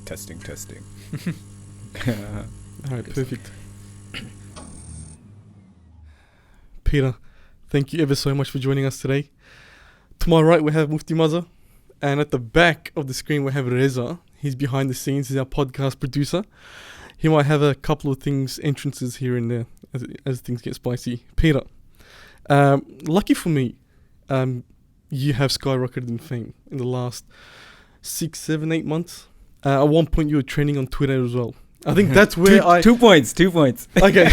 Testing. All right, perfect. Peter, thank you ever so much for joining us today. To my right, we have Mufti Maza. And at the back of the screen, we have Reza. He's behind the scenes. He's our podcast producer. He might have a couple of entrances here and there as things get spicy. Peter, lucky for me, you have skyrocketed in fame in the last 6, 7, 8 months. At one point, you were trending on Twitter as well. I think that's where Two points. Okay.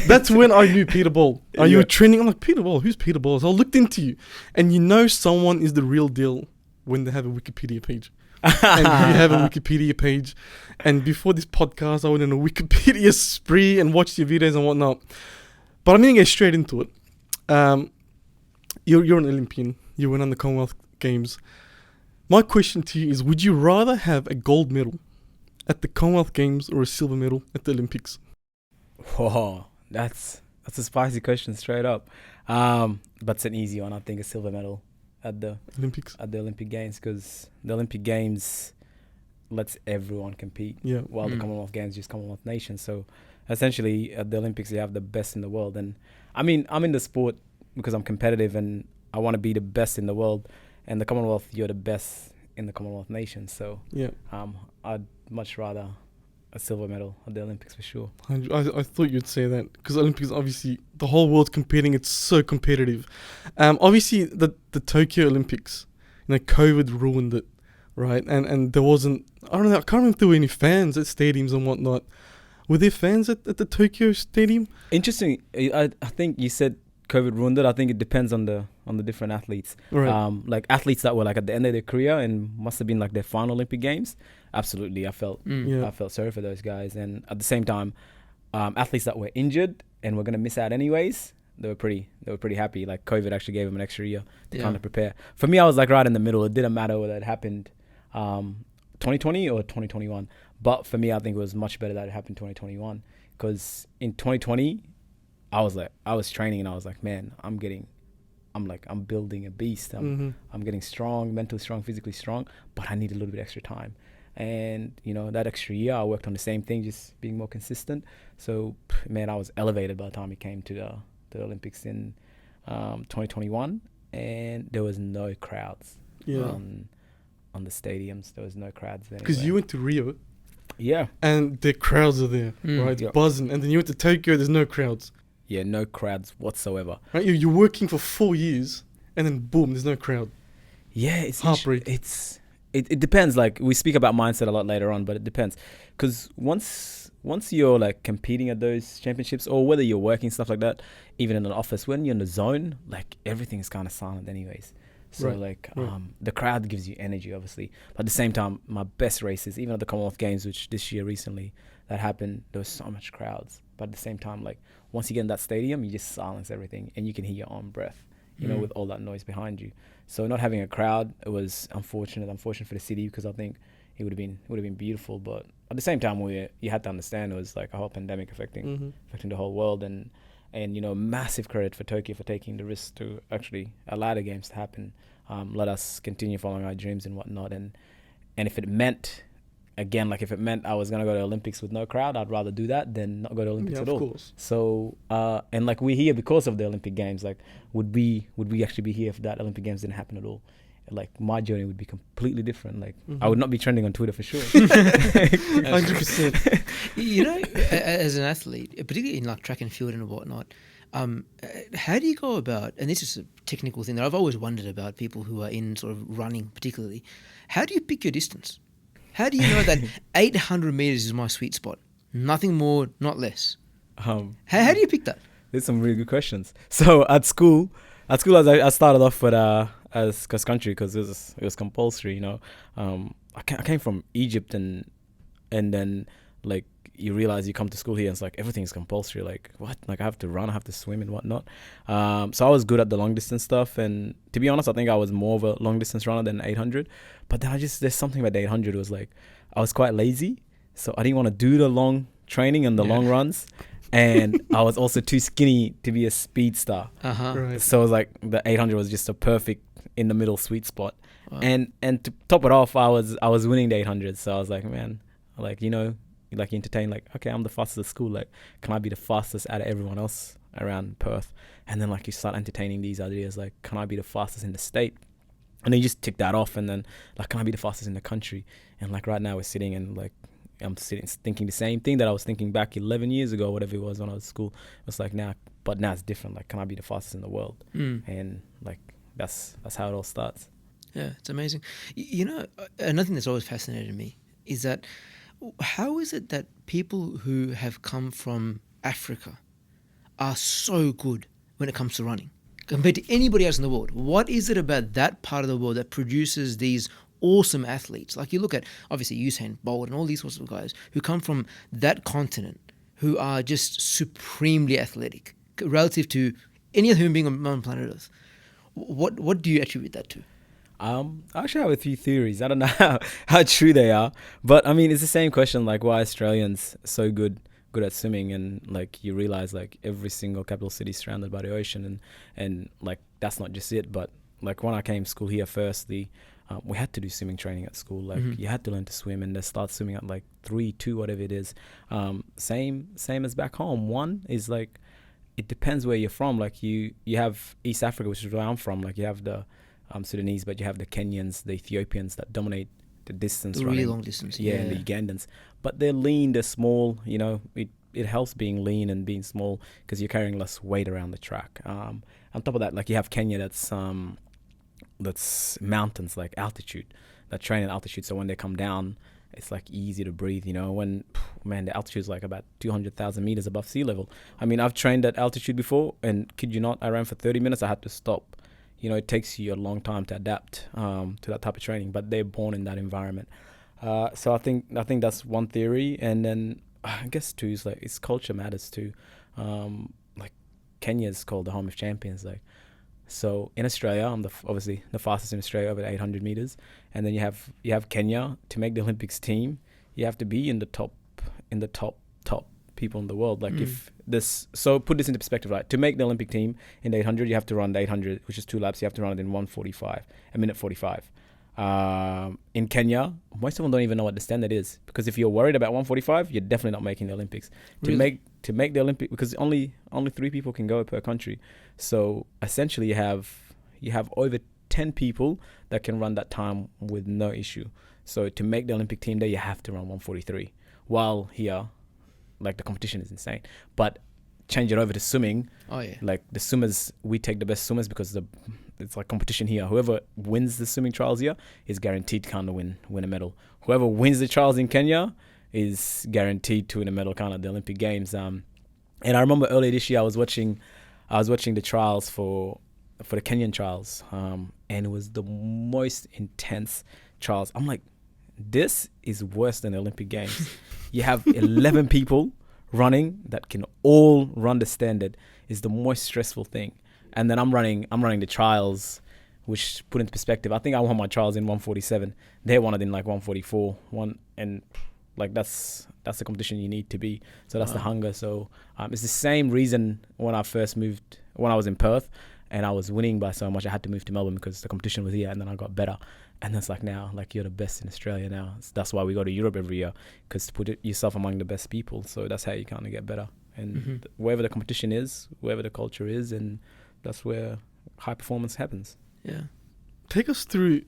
That's when I knew Peter Bol. You were trending. I'm like, Peter Bol? Who's Peter Bol? So I looked into you. And you know someone is the real deal when they have a Wikipedia page. And you have a Wikipedia page. And before this podcast, I went on a Wikipedia spree and watched your videos and whatnot. But I'm going to get straight into it. You're an Olympian. You went on the Commonwealth Games. My question to you is, would you rather have a gold medal at the Commonwealth Games or a silver medal at the Olympics? Whoa, that's a spicy question straight up. But it's an easy one. I think a silver medal at the Olympic Games, because the Olympic Games lets everyone compete. Yeah. While the Commonwealth Games just Commonwealth nations. So essentially at the Olympics you have the best in the world. And I mean, I'm in the sport because I'm competitive and I want to be the best in the world. And the Commonwealth, you're the best in the Commonwealth nations. So yeah, I'd much rather a silver medal at the Olympics for sure. I thought you'd say that, because Olympics, obviously the whole world's competing. It's so competitive. Obviously the Tokyo Olympics, COVID ruined it, right? And there wasn't, I don't know, I can't remember if there were any fans at stadiums and whatnot. Were there fans at the Tokyo stadium? Interesting. I think you said COVID ruined it. I think it depends on the different athletes. Right. Like athletes that were like at the end of their career and must have been like their final Olympic Games. Absolutely, I felt sorry for those guys. And at the same time, athletes that were injured and were going to miss out anyways, they were pretty happy. Like COVID actually gave them an extra year to kind of prepare. For me, I was like right in the middle. It didn't matter whether it happened 2020 or 2021. But for me, I think it was much better that it happened 2021, because in 2020, I was training and I was like, man, I'm building a beast. I'm getting strong, mentally strong, physically strong, but I need a little bit extra time. And, that extra year, I worked on the same thing, just being more consistent. So, man, I was elevated by the time it came to the Olympics in 2021, and there was no crowds on the stadiums. There was no crowds there. Because you went to Rio. Yeah. And the crowds are there, right? It's buzzing. And then you went to Tokyo, there's no crowds. Yeah, no crowds whatsoever. Right, you're working for 4 years, and then boom, there's no crowd. Yeah, it's heartbreaking. It depends. Like, we speak about mindset a lot later on, but it depends, because once you're like competing at those championships, or whether you're working, stuff like that, even in an office, when you're in the zone, like everything is kind of silent anyways. So the crowd gives you energy, obviously. But at the same time, my best races, even at the Commonwealth Games, which this year recently that happened, there was so much crowds. But at the same time, like, once you get in that stadium, you just silence everything and you can hear your own breath, with all that noise behind you. So not having a crowd, it was unfortunate for the city, because I think it would have been beautiful. But at the same time, you had to understand it was like a whole pandemic affecting the whole world, and massive credit for Tokyo for taking the risk to actually allow the games to happen. Let us continue following our dreams and whatnot. And if it meant, again, like if it meant I was going to go to Olympics with no crowd, I'd rather do that than not go to Olympics at all. Of course. So, and like we're here because of the Olympic Games. Like, would we actually be here if that Olympic Games didn't happen at all? Like, my journey would be completely different. Like, I would not be trending on Twitter for sure. 100%. As an athlete, particularly in like track and field and whatnot, how do you go about, and this is a technical thing that I've always wondered about people who are in sort of running particularly, how do you pick your distance? How do you know that 800 meters is my sweet spot? Nothing more, not less. How do you pick that? There's some really good questions. So at school, I started off with as cross country, because it was compulsory. I came from Egypt, and then like you realize you come to school here and it's like everything's compulsory. Like, what? Like, I have to run, I have to swim and whatnot. So I was good at the long distance stuff, and to be honest, I think I was more of a long distance runner than 800. But then there's something about the 800 was like I was quite lazy, so I didn't want to do the long training and the long runs. and I was also too skinny to be a speedster. Right. So it was like the 800 was just a perfect in the middle sweet spot. Wow. And to top it off, I was winning the 800. So I was like, man, like, you know, like entertain, like, okay, I'm the fastest at school. Like, can I be the fastest out of everyone else around Perth? And then like you start entertaining these ideas, like, can I be the fastest in the state? And then you just tick that off, and then like, can I be the fastest in the country? And like right now we're sitting and like I'm sitting thinking the same thing that I was thinking back 11 years ago, whatever it was when I was at school. It's like now, but now it's different. Like, can I be the fastest in the world? And like that's how it all starts. Yeah, it's amazing. You know, another thing that's always fascinated me is that how is it that people who have come from Africa are so good when it comes to running compared to anybody else in the world? What is it about that part of the world that produces these awesome athletes? Like you look at, obviously, Usain Bol and all these sorts of guys who come from that continent who are just supremely athletic relative to any other human being on planet Earth. What do you attribute that to? I actually have a few theories. I don't know how true they are, but I mean, it's the same question, like why Australians so good at swimming, and like you realize like every single capital city is surrounded by the ocean, and like that's not just it, but like when I came to school here, firstly, we had to do swimming training at school. Like you had to learn to swim, and they start swimming at like 3, 2, whatever it is. Same as back home. One is like, it depends where you're from. Like you have East Africa, which is where I'm from. Like you have the Sudanese, but you have the Kenyans, the Ethiopians that dominate the distance running. Really long distance. Yeah, and the Ugandans. But they're lean, they're small, you know, it helps being lean and being small because you're carrying less weight around the track. On top of that, like you have Kenya that's mountains, like altitude, that train at altitude. So when they come down, it's like easy to breathe, you know, when, man, the altitude is like about 200,000 meters above sea level. I mean, I've trained at altitude before, and kid you not, I ran for 30 minutes. I had to stop. You know, it takes you a long time to adapt to that type of training, but they're born in that environment. So I think that's one theory. And then I guess too is like, it's culture matters too. Like Kenya is called the home of champions. Like, so in Australia, I'm obviously the fastest in Australia over 800 meters. And then you have Kenya. To make the Olympics team, you have to be in the top people in the world. Like so put this into perspective, right? To make the Olympic team in the 800, you have to run the 800, which is 2 laps. You have to run it in 1:45, a minute 45. In Kenya, most of them don't even know what the standard is, because if you're worried about 1:45, you're definitely not making the Olympics. Really? To make the Olympic, because only 3 people can go per country. So essentially, you have over 10 people that can run that time with no issue. So to make the Olympic team there, you have to run 1:43. While here, like the competition is insane. But change it over to swimming. Oh yeah. Like the swimmers, we take the best swimmers because it's like competition here. Whoever wins the swimming trials here is guaranteed to kind of win a medal. Whoever wins the trials in Kenya is guaranteed to win a medal kind of the Olympic Games. And I remember earlier this year I was watching the trials for the Kenyan trials, and it was the most intense trials. I'm like, this is worse than the Olympic Games. You have 11 people running that can all run the standard. Is the most stressful thing. And then I'm running the trials, which put into perspective, I think I won my trials in 1:47. They won it in like 1:44. And like that's the competition you need to be. So that's the hunger. So it's the same reason when I was in Perth and I was winning by so much, I had to move to Melbourne because the competition was here, and then I got better. And it's like now, like you're the best in Australia now. That's why we go to Europe every year, because to put yourself among the best people. So that's how you kind of get better. And wherever the competition is, wherever the culture is, and that's where high performance happens. Yeah. Take us through,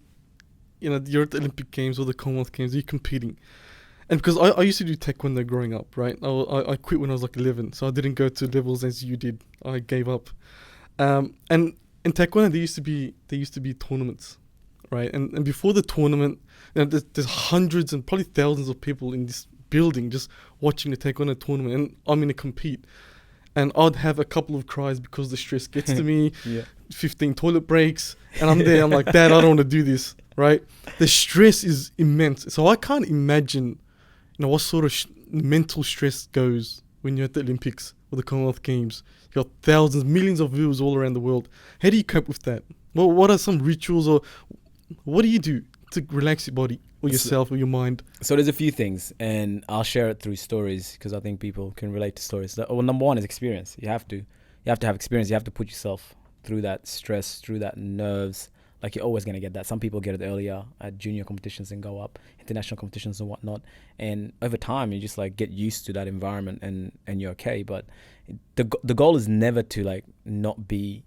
you know, you're at the Olympic Games or the Commonwealth Games, you're competing. And because I used to do taekwondo growing up, right? I quit when I was like 11, so I didn't go to levels as you did. I gave up. And in taekwondo, there used to be tournaments, right? And before the tournament, you know, there's hundreds and probably thousands of people in this building just watching the taekwondo tournament, and I'm going to compete. And I'd have a couple of cries because the stress gets to me, 15 toilet breaks, and I'm there, I'm like, Dad, I don't want to do this, right? The stress is immense. So I can't imagine, you know, what sort of mental stress goes when you're at the Olympics or the Commonwealth Games. You got thousands, millions of viewers all around the world. How do you cope with that? Well, what are some rituals, or what do you do to relax your body or yourself or your mind? So there's a few things, and I'll share it through stories because I think people can relate to stories. Well, number one is experience. You have to have experience. You have to put yourself through that stress, through that nerves. Like, you're always gonna get that. Some people get it earlier at junior competitions and go up, international competitions and whatnot. And over time, you just like get used to that environment, and you're okay. But the goal is never to like not be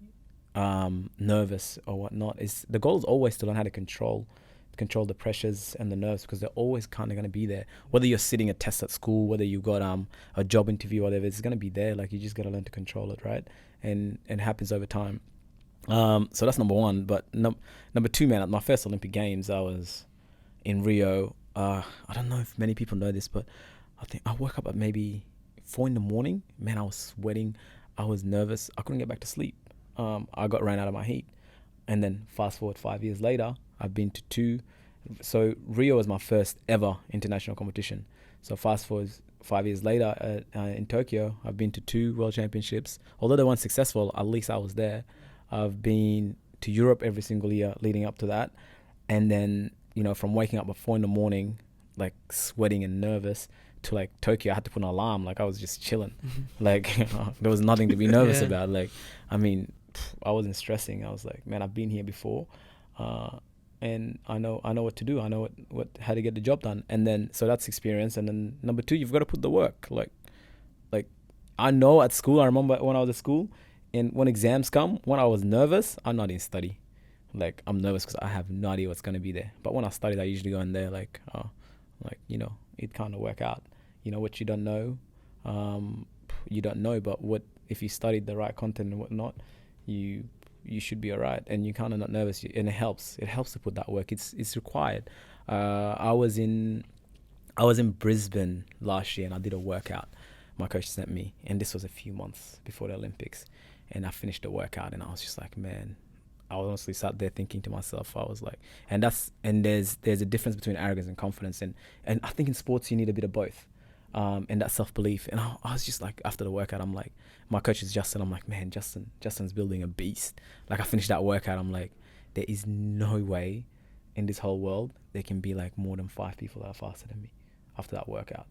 nervous or whatnot. Is the goal is always to learn how to control the pressures and the nerves, because they're always kind of going to be there. Whether you're sitting a test at school, whether you've got a job interview or whatever, it's going to be there. Like, you just got to learn to control it, right? And it happens over time. So that's number one. But number two, man, at my first Olympic Games, I was in Rio. I don't know if many people know this, but I think I woke up at maybe 4 a.m. Man, I was sweating. I was nervous. I couldn't get back to sleep. I got ran out of my heat. And then fast forward 5 years later, I've been to 2. So Rio was my first ever international competition. So fast forward 5 years later, in Tokyo, I've been to 2 world championships. Although they weren't successful, at least I was there. I've been to Europe every single year leading up to that. And then, from waking up at 4 a.m, like sweating and nervous, to like Tokyo, I had to put an alarm. Like, I was just chilling. Like, there was nothing to be nervous about. Like, I mean, I wasn't stressing. I was like, man, I've been here before, and I know what to do. I know how to get the job done. And then, so that's experience. And then number 2, you've got to put the work. Like I know at school, I remember when I was at school, and when exams come, when I was nervous, I'm not in study. Like, I'm nervous because I have no idea what's going to be there. But when I studied, I usually go in there like, it kind of work out. What you don't know, you don't know. But what if you studied the right content and whatnot, you should be all right, and you're kind of not nervous, and it helps to put that work. It's required. I was in Brisbane last year, and I did a workout my coach sent me, and this was a few months before the Olympics, and I finished the workout, and I was just like, man, I honestly sat there thinking to myself, I was like, and there's a difference between arrogance and confidence, and I think in sports you need a bit of both. And that self-belief. And I was just like, after the workout, I'm like, my coach is Justin. I'm like, man, Justin's building a beast. Like, I finished that workout. I'm like, there is no way in this whole world there can be like more than 5 people that are faster than me after that workout.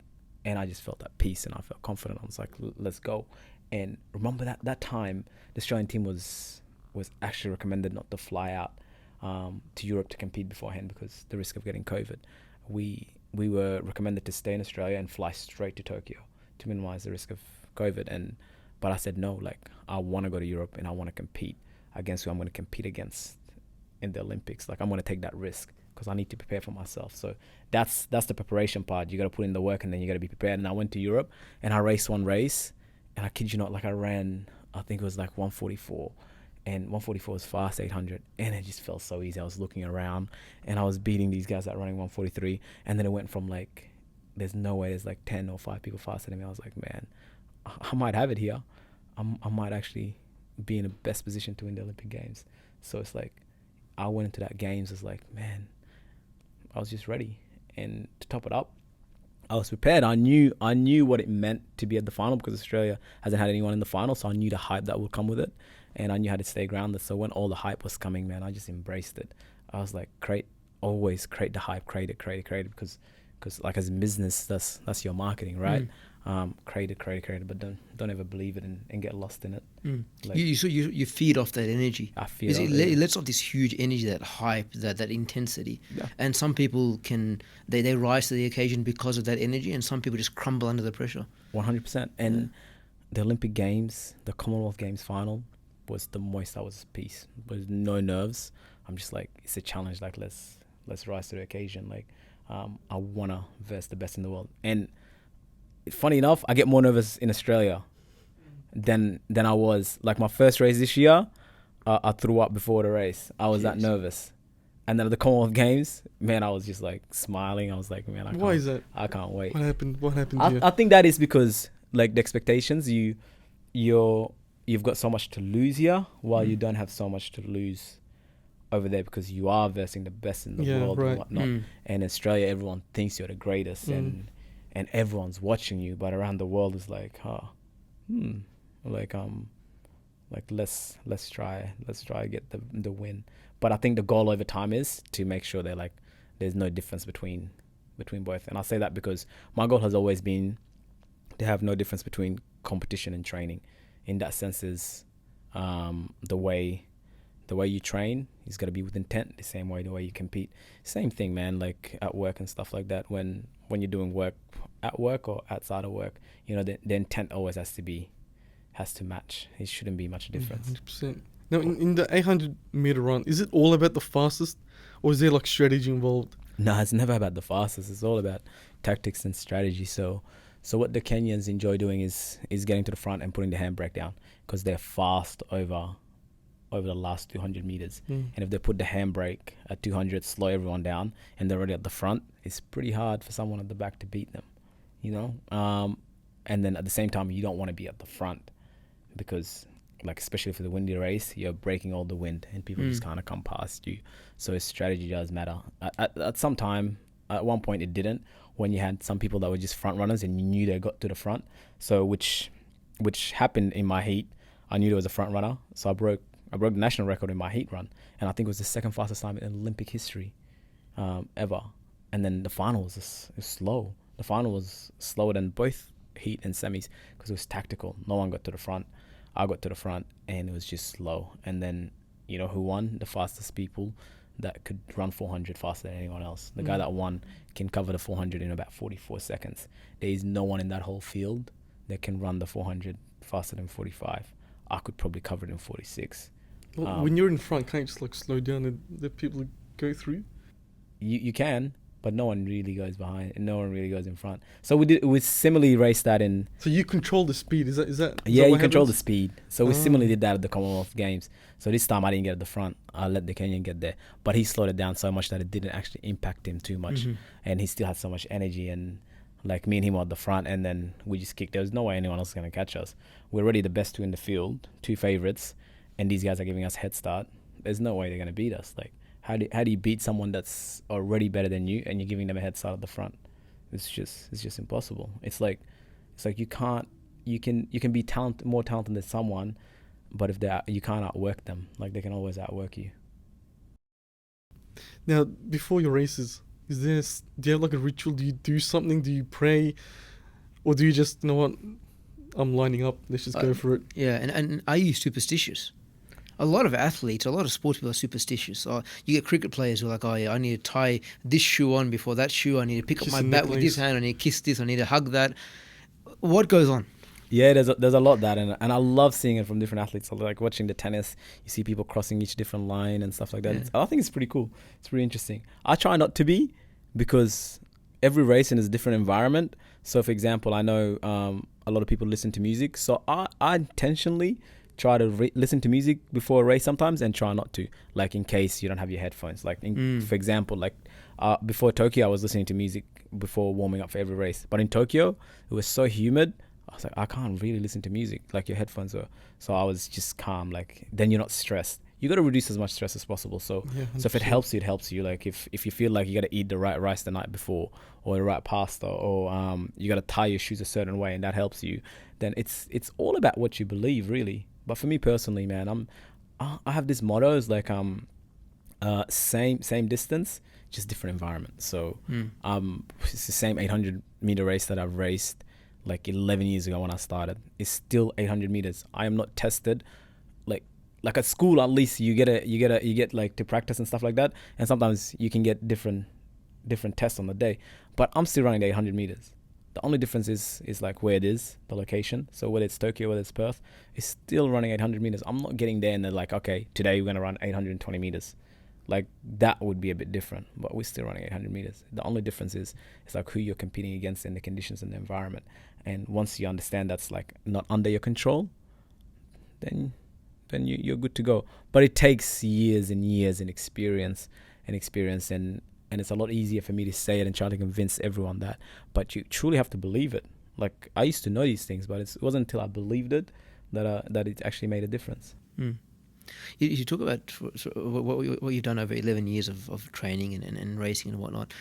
And I just felt that peace, and I felt confident. I was like, let's go. And remember that time, the Australian team was actually recommended not to fly out to Europe to compete beforehand because the risk of getting COVID. We were recommended to stay in Australia and fly straight to Tokyo to minimize the risk of COVID. But I said no. Like, I want to go to Europe, and I want to compete against who I'm going to compete against in the Olympics. Like, I'm going to take that risk because I need to prepare for myself. So that's the preparation part. You got to put in the work, and then you got to be prepared. And I went to Europe, and I raced one race, and I kid you not, like, I ran, I think it was like 144. And 144 was fast, 800, and it just felt so easy. I was looking around, and I was beating these guys that running 143, and then it went from like, there's no way there's like 10 or 5 people faster than me. I was like, man, I might have it here. I might actually be in the best position to win the Olympic Games. So it's like, I went into that games, it's like, man, I was just ready. And to top it up, I was prepared. I knew what it meant to be at the final because Australia hasn't had anyone in the final, so I knew the hype that would come with it. And I knew how to stay grounded. So when all the hype was coming, man, I just embraced it. I was like, always create the hype, create it, because like as a business, that's your marketing, right? Create it, but don't ever believe it and get lost in it. Like, you feed off that energy. I feed off it lets off this huge energy, that hype, that intensity. Yeah. And some people they rise to the occasion because of that energy, and some people just crumble under the pressure. 100%. And the Olympic Games, the Commonwealth Games final, was the most I was peace. There's no nerves. I'm just like, it's a challenge. Like, let's rise to the occasion. Like, I wanna verse the best in the world. And funny enough, I get more nervous in Australia than I was. Like, my first race this year, I threw up before the race. I was that nervous. And then at the Commonwealth Games, man, I was just like smiling. I was like, man, why is that? I can't wait. What happened to you? I think that is because, like, the expectations, you've got so much to lose here while you don't have so much to lose over there, because you are versing the best in the world and whatnot. And in Australia, everyone thinks you're the greatest and everyone's watching you, but around the world is like, let's try get the win. But I think the goal over time is to make sure they're like there's no difference between both. And I say that because my goal has always been to have no difference between competition and training. In that sense, is the way you train is got to be with intent. The same way the way you compete. Same thing, man. Like at work and stuff like that. When you're doing work at work or outside of work, you know, the intent always has to match. It shouldn't be much difference. 100%. Now, in the 800 meter run, is it all about the fastest, or is there like strategy involved? No, it's never about the fastest. It's all about tactics and strategy. So what the Kenyans enjoy doing is getting to the front and putting the handbrake down, because they're fast over the last 200 meters. And if they put the handbrake at 200, slow everyone down, and they're already at the front, it's pretty hard for someone at the back to beat them, you know? And then at the same time, you don't want to be at the front, because like especially for the windy race, you're breaking all the wind and people just kind of come past you. So strategy does matter. At some time, at one point it didn't, when you had some people that were just front runners and you knew they got to the front. So which happened in my heat. I knew there was a front runner, so I broke the national record in my heat run, and I think it was the second fastest time in Olympic history ever. And then the final was slow. The final was slower than both heat and semis because it was tactical. No one got to the front. I got to the front, and it was just slow. And then, you know who won? The fastest people that could run 400 faster than anyone else. The guy that won can cover the 400 in about 44 seconds. There is no one in that whole field that can run the 400 faster than 45. I could probably cover it in 46. Well, when you're in front, can't you just like slow down and let people go through? You can, but no one really goes behind, and no one really goes in front. So we similarly raced that in. So you control the speed, is that? Yeah, you control the speed. So we similarly did that at the Commonwealth Games. So this time I didn't get at the front. I let the Kenyan get there, but he slowed it down so much that it didn't actually impact him too much, and he still had so much energy. And like me and him were at the front, and then we just kicked. There was no way anyone else was gonna catch us. We're already the best two in the field, two favorites, and these guys are giving us head start. There's no way they're gonna beat us. Like. How do you beat someone that's already better than you and you're giving them a head start at the front? It's just impossible. It's like you can be more talented than someone, but if you can't outwork them. Like they can always outwork you. Now, before your races, do you have like a ritual? Do you do something? Do you pray, or do you just, you know what, I'm lining up, let's just go for it? Yeah, and are you superstitious? A lot of athletes, a lot of sports people are superstitious. You get cricket players who are like, oh yeah, I need to tie this shoe on before that shoe. I need to pick up my bat with this hand. I need to kiss this. I need to hug that. What goes on? Yeah, there's a lot of that, and I love seeing it from different athletes. So like watching the tennis, you see people crossing each different line and stuff like that. I think it's pretty cool. It's really interesting. I try not to be, because every race is a different environment. So for example, I know a lot of people listen to music. So I intentionally try to listen to music before a race sometimes, and try not to, like in case you don't have your headphones. Like for example, like before Tokyo, I was listening to music before warming up for every race. But in Tokyo, it was so humid. I was like, I can't really listen to music like your headphones were. So I was just calm. Like then you're not stressed. You got to reduce as much stress as possible. So so if it helps you, it helps you. Like if you feel like you got to eat the right rice the night before, or the right pasta, or you got to tie your shoes a certain way, and that helps you, then it's all about what you believe, really. But for me personally, man, I have this motto, is like same distance, just different environment. So it's the same 800 meter race that I've raced like 11 years ago when I started. It's still 800 meters. I am not tested. Like at school, at least you get like to practice and stuff like that, and sometimes you can get different tests on the day. But I'm still running the 800 meters. The only difference is like where it is, the location. So whether it's Tokyo, whether it's Perth, it's still running 800 meters. I'm not getting there and they're like, okay, today we're going to run 820 meters. Like that would be a bit different, but we're still running 800 meters. The only difference is like who you're competing against and the conditions and the environment. And once you understand that's like not under your control, then you're good to go. But it takes years and years and experience, and it's a lot easier for me to say it and try to convince everyone that. But you truly have to believe it. Like I used to know these things, but it wasn't until I believed it that it actually made a difference. You talk about what you've done over 11 years of training and racing and whatnot.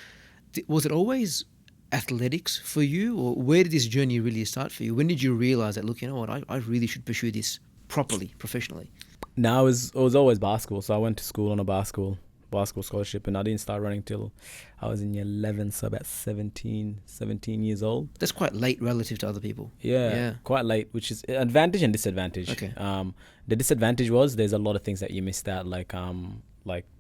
Was it always athletics for you, or where did this journey really start for you? When did you realize that, look, you know what, I really should pursue this properly, professionally? No, it was always basketball. So I went to school on a basketball basketball scholarship, and I didn't start running till I was in year 11, so about 17 years old. That's quite late relative to other people. Yeah, quite late, which is advantage and disadvantage. Okay. The disadvantage was there's a lot of things that you missed out, like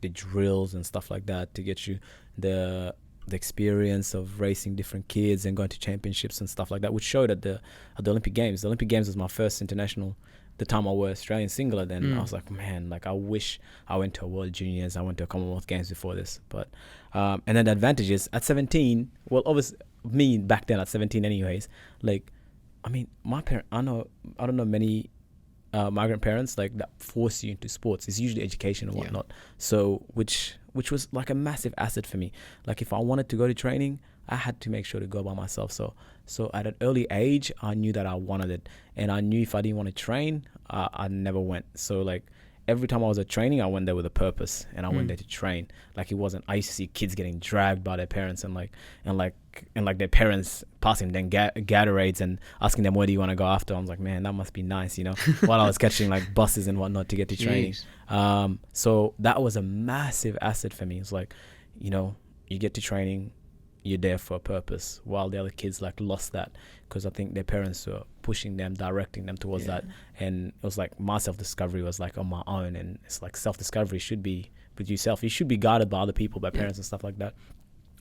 the drills and stuff like that, to get you the experience of racing different kids and going to championships and stuff like that, which showed at the Olympic Games. The Olympic Games was my first international. The time I was Australian singler, then I was like, man, like I wish I went to a World Juniors, I went to a Commonwealth Games before this. But and then the advantage is at 17, well, obviously me back then at 17 anyways, like, I mean, my parent, I don't know many migrant parents like that force you into sports. It's usually education and whatnot. Yeah. So which was like a massive asset for me. Like if I wanted to go to training, I had to make sure to go by myself. So at an early age, I knew that I wanted it, and I knew if I didn't want to train, I never went. So like every time I was at training, I went there with a purpose, and I went there to train. Like it wasn't. I used to see kids getting dragged by their parents, and their parents passing them Gatorades and asking them, where do you want to go after? I was like, man, that must be nice, you know. While I was catching like buses and whatnot to get to training. So that was a massive asset for me. It's like, you know, you get to training, you're there for a purpose, while the other kids like lost that because I think their parents were pushing them, directing them towards that. And it was like my self-discovery was like on my own, and it's like self-discovery should be with yourself. You should be guided by other people, by parents and stuff like that.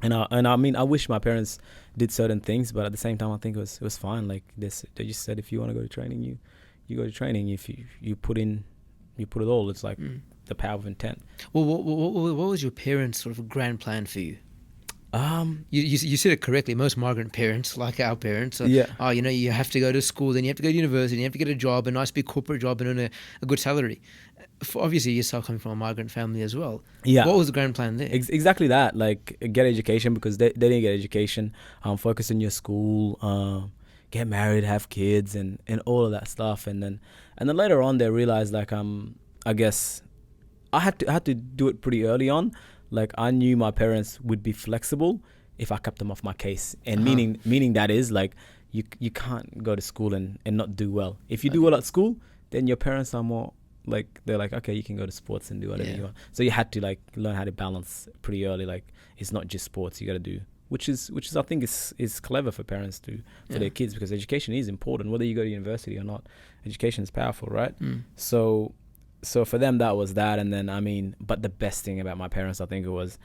And I mean, I wish my parents did certain things, but at the same time, I think it was fine. Like this, they just said, if you want to go to training, you go to training. If you put it all. It's like the power of intent. Well, what was your parents' sort of grand plan for you? You said it correctly. Most migrant parents, like our parents, you have to go to school, then you have to go to university, and you have to get a job, a nice big corporate job, and earn a good salary. For obviously, yourself coming from a migrant family as well. Yeah. What was the grand plan there? Exactly that. Like get education, because they didn't get education. Focus on your school. Get married, have kids, and all of that stuff. And then later on, they realized like I guess I had to do it pretty early on. Like I knew my parents would be flexible if I kept them off my case, and meaning that is like you can't go to school and not do well. If you do well at school, then your parents are more like, they're like, okay, you can go to sports and do whatever you want. So you had to like learn how to balance pretty early. Like it's not just sports you got to do, which is I think is clever for parents for their kids, because education is important whether you go to university or not. Education is powerful, right? So for them, that was that. And then, I mean, but the best thing about my parents, I think it was,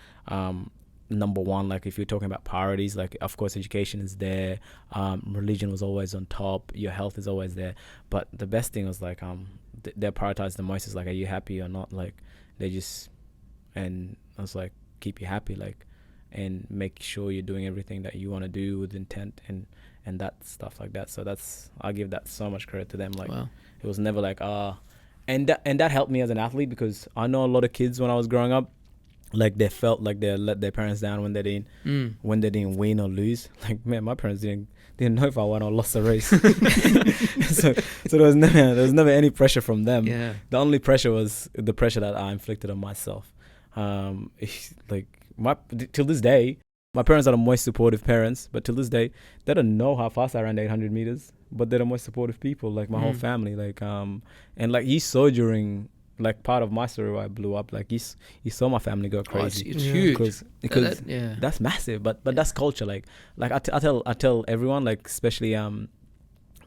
number one, like if you're talking about priorities, like of course education is there, religion was always on top, your health is always there. But the best thing was like, they prioritized the most is like, are you happy or not? Like they just, and I was like, keep you happy, like, and make sure you're doing everything that you want to do with intent and that stuff like that. So I give that so much credit to them. Like it was never like, and that helped me as an athlete, because I know a lot of kids when I was growing up, like they felt like they let their parents down when they didn't win or lose. Like, man, my parents didn't know if I won or lost the race. so there was never any pressure from them. Yeah. The only pressure was the pressure that I inflicted on myself. Like till this day, my parents are the most supportive parents, but till this day, they don't know how fast I ran 800 meters, but they're the most supportive people, like my whole family. Like, and like you saw during like part of my story where I blew up, like you saw my family go crazy. It's huge. Because that's massive, but that's culture. Like I tell everyone, like especially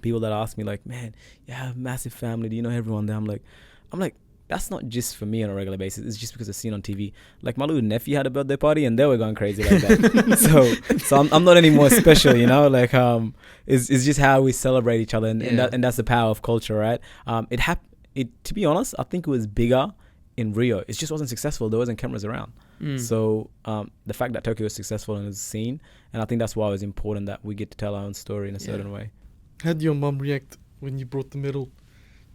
people that ask me like, man, you have a massive family, do you know everyone there? I'm like, that's not just for me on a regular basis. It's just because I've seen on TV. Like my little nephew had a birthday party and they were going crazy like that. so I'm not any more special, you know. Like it's just how we celebrate each other, and that's the power of culture, right? To be honest, I think it was bigger in Rio. It just wasn't successful. There wasn't cameras around. So the fact that Tokyo was successful and was seen, and I think that's why it was important that we get to tell our own story in a certain way. How did your mum react when you brought the medal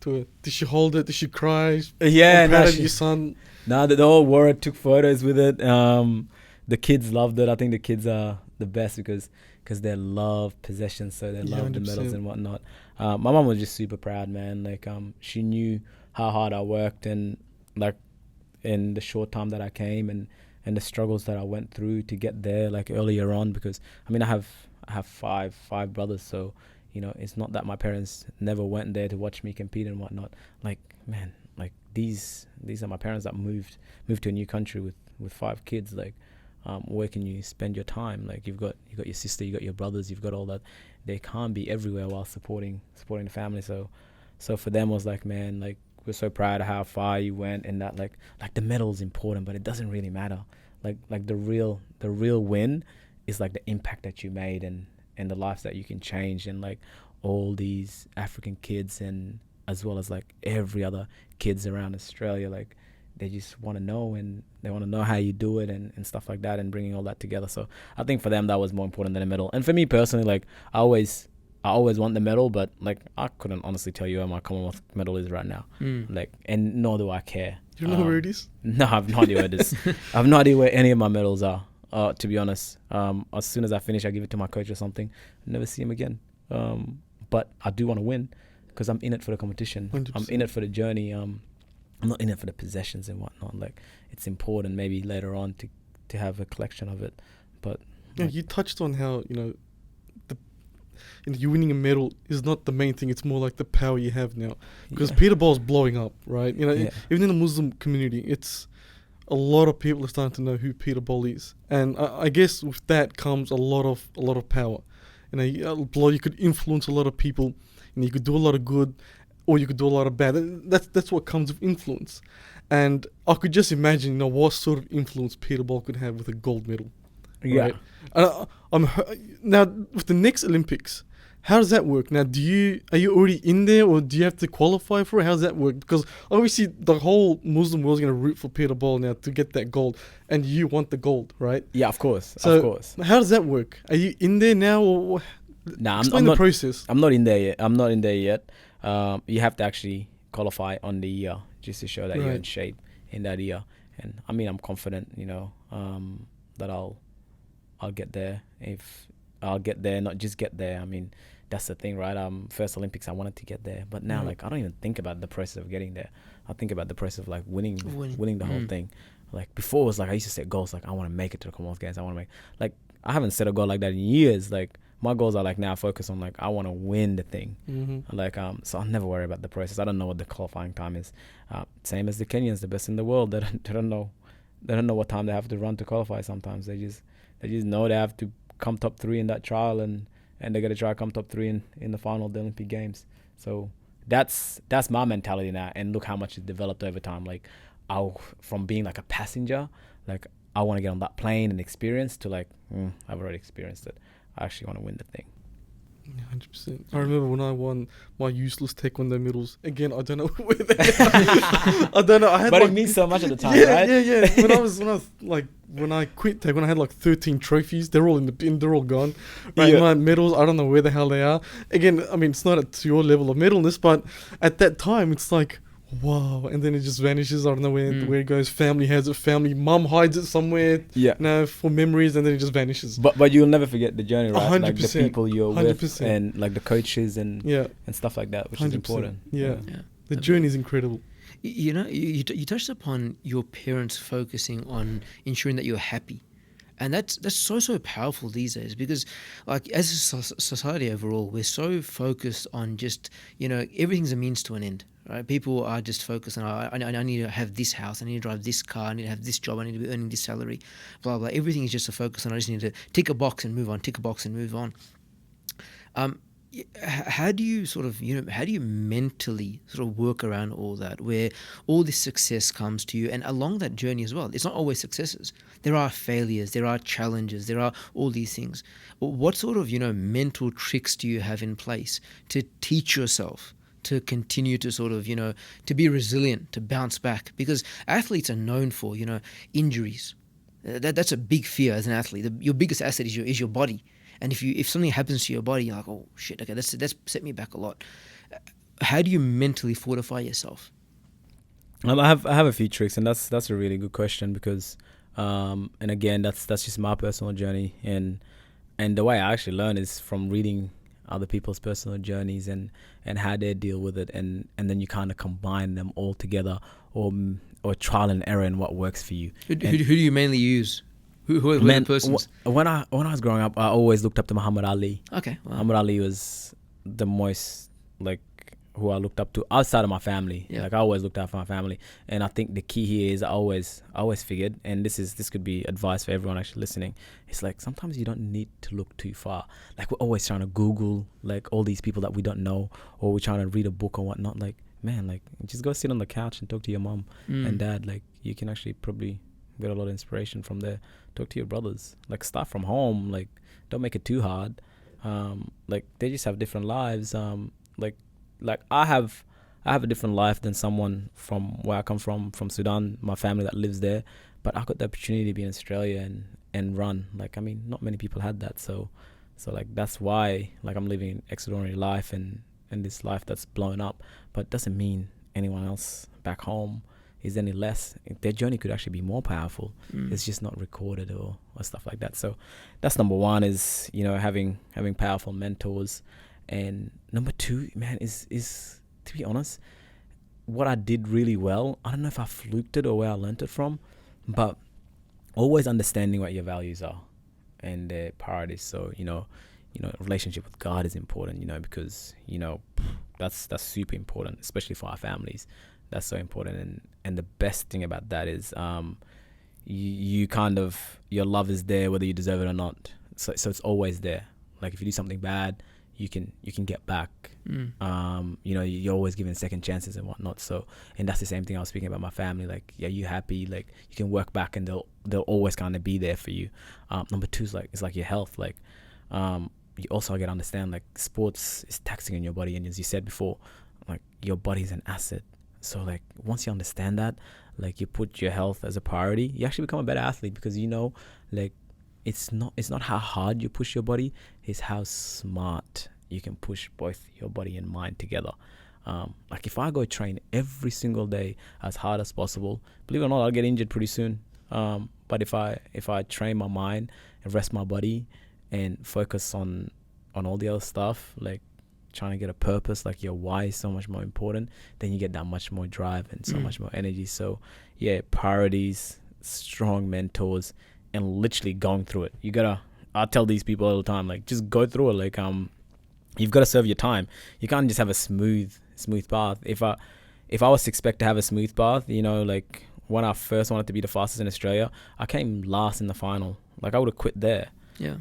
to her? Did she hold it? Did she cry? Yeah, I'm proud of your son. No, they all wore it, took photos with it. The kids loved it. I think the kids are the best because they love possessions, so they love 100%. The medals and whatnot. My mom was just super proud, man. Like she knew how hard I worked, and like in the short time that I came, and the struggles that I went through to get there, like earlier on, because I mean I have five brothers, so you know, it's not that my parents never went there to watch me compete and whatnot. Like, man, like these are my parents that moved to a new country with 5 kids. Like, where can you spend your time? Like, you've got your sister, you got your brothers, you've got all that. They can't be everywhere while supporting the family. So for them was like, man, like, we're so proud of how far you went, and that like the medal's important, but it doesn't really matter. Like the real win is like the impact that you made and the lives that you can change, and like all these African kids, and as well as like every other kids around Australia, like they just want to know, and they want to know how you do it and stuff like that, and bringing all that together. So I think for them that was more important than a medal. And for me personally, like I always want the medal, but like I couldn't honestly tell you where my Commonwealth medal is right now. Like, and nor do I care. You don't know where it is? No, I have no idea where it is. I have no idea where any of my medals are. To be honest, as soon as I finish, I give it to my coach or something. Never see him again. But I do want to win because I'm in it for the competition. 100%. I'm in it for the journey. I'm not in it for the possessions and whatnot. Like, it's important maybe later on to have a collection of it. But yeah, you touched on how you winning a medal is not the main thing. It's more like the power you have now. Because Peter Bol's blowing up, right? You know, even in the Muslim community, it's a lot of people are starting to know who Peter Bol is, and I guess with that comes a lot of power. You know, you could influence a lot of people, and you could do a lot of good, or you could do a lot of bad. That's what comes with influence. And I could just imagine, you know, what sort of influence Peter Bol could have with a gold medal. yeah. Right? Now with the next Olympics, how does that work? Now, are you already in there, or do you have to qualify for it? How does that work? Because obviously the whole Muslim world is going to root for Peter Bol now to get that gold, and you want the gold, right? Yeah, of course. So of course. How does that work? Are you in there now, or Nah, explain I'm the not. process? I'm not in there yet. You have to actually qualify on the year just to show that you're in shape in that year. And I mean, I'm confident, you know, that I'll get there. If I'll get there, not just get there. I mean, that's the thing, right? First Olympics, I wanted to get there, but now, like, I don't even think about the process of getting there. I think about the process of like winning the whole thing. Like, before it was like I used to set goals like I want to make it to the Commonwealth Games. I haven't set a goal like that in years. Like, my goals are like now focused on like I want to win the thing. Like, so I'll never worry about the process. I don't know what the qualifying time is. Same as the Kenyans, the best in the world. They don't know what time they have to run to qualify. Sometimes they just know they have to come top 3 in that trial, and they got to try to come top 3 in the final of the Olympic Games. So that's my mentality now. And look how much it's developed over time. Like, from being like a passenger, like I want to get on that plane and experience, to like I've already experienced it. I actually want to win the thing. 100%. I remember when I won my useless taekwondo medals. Again, I don't know where they are. I don't know. I had But it means so much at the time, right? Yeah. When I quit taekwondo, I had like 13 trophies. They're all in the bin. They're all gone. Right, my medals, I don't know where the hell they are. Again, I mean, it's not at your level of medalness, but at that time, it's like, wow, and then it just vanishes. I don't know where it goes. Family has it. Mum hides it somewhere. Yeah. For memories, and then it just vanishes. But you'll never forget the journey, right? 100%. Like the people you're 100%. with, and like the coaches and stuff like that, which 100%. Is important. Yeah. The journey is incredible. You know, you touched upon your parents focusing on ensuring that you're happy. And that's so powerful these days, because like as a society overall, we're so focused on just, you know, everything's a means to an end, right? People are just focused on, I need to have this house, I need to drive this car, I need to have this job, I need to be earning this salary, blah, blah. Everything is just a focus on, I just need to tick a box and move on, tick a box and move on. How do you sort of, you know, how do you mentally sort of work around all that, where all this success comes to you, and along that journey as well? It's not always successes. There are failures, there are challenges, there are all these things. What sort of, you know, mental tricks do you have in place to teach yourself to continue to sort of, you know, to be resilient, to bounce back? Because athletes are known for, you know, injuries. That's a big fear as an athlete. Your biggest asset is your body. And if something happens to your body, you're like, oh shit, okay, that's set me back a lot. How do you mentally fortify yourself? I have a few tricks, and that's a really good question, because and again, that's just my personal journey, and the way I actually learn is from reading other people's personal journeys and how they deal with it, and then you kind of combine them all together, or trial and error in what works for you. Who do you mainly use? Who are the persons? When I was growing up, I always looked up to Muhammad Ali. Okay. Wow. Muhammad Ali was the most, like, who I looked up to outside of my family. Yeah. Like I always looked out for my family, and I think the key here is I always figured, and this could be advice for everyone actually listening. It's like sometimes you don't need to look too far. Like we're always trying to Google like all these people that we don't know, or we're trying to read a book or whatnot. Like man, like just go sit on the couch and talk to your mom and dad. Like you can actually probably get a lot of inspiration from there. Talk to your brothers. Like start from home. Like don't make it too hard. Like they just have different lives. Like I have a different life than someone from where I come from Sudan, my family that lives there. But I got the opportunity to be in Australia and run. Like I mean, not many people had that. So like that's why like I'm living an extraordinary life and this life that's blown up. But it doesn't mean anyone else back home is any less. Their journey could actually be more powerful. It's just not recorded or stuff like that. So that's number one, is having powerful mentors. And number two, man, is to be honest, what I did really well, I don't know if I fluked it or where I learned it from, but always understanding what your values are and their priorities. So relationship with God is important, because that's super important, especially for our families. That's so important. And the best thing about that is you kind of, your love is there whether you deserve it or not. So it's always there. Like if you do something bad, you can get back. You're always given second chances and whatnot. So, and that's the same thing I was speaking about my family. Like, yeah, you happy, like you can work back and they'll always kind of be there for you. Number two is like your health. Like, you also got to understand like sports is taxing on your body, and as you said before, like your body is an asset. So like once you understand that, like you put your health as a priority, you actually become a better athlete, because like it's not how hard you push your body, it's how smart you can push both your body and mind together. Like if I go train every single day as hard as possible, believe it or not, I'll get injured pretty soon. But if I train my mind and rest my body and focus on all the other stuff, like trying to get a purpose, like your why is so much more important, then you get that much more drive and so much more energy. So yeah, priorities, strong mentors, and literally going through it. I tell these people all the time, like just go through it. Like you've got to serve your time. You can't just have a smooth path. If I was to expect to have a smooth path, like when I first wanted to be the fastest in Australia, I came last in the final. Like I would have quit there. Yeah.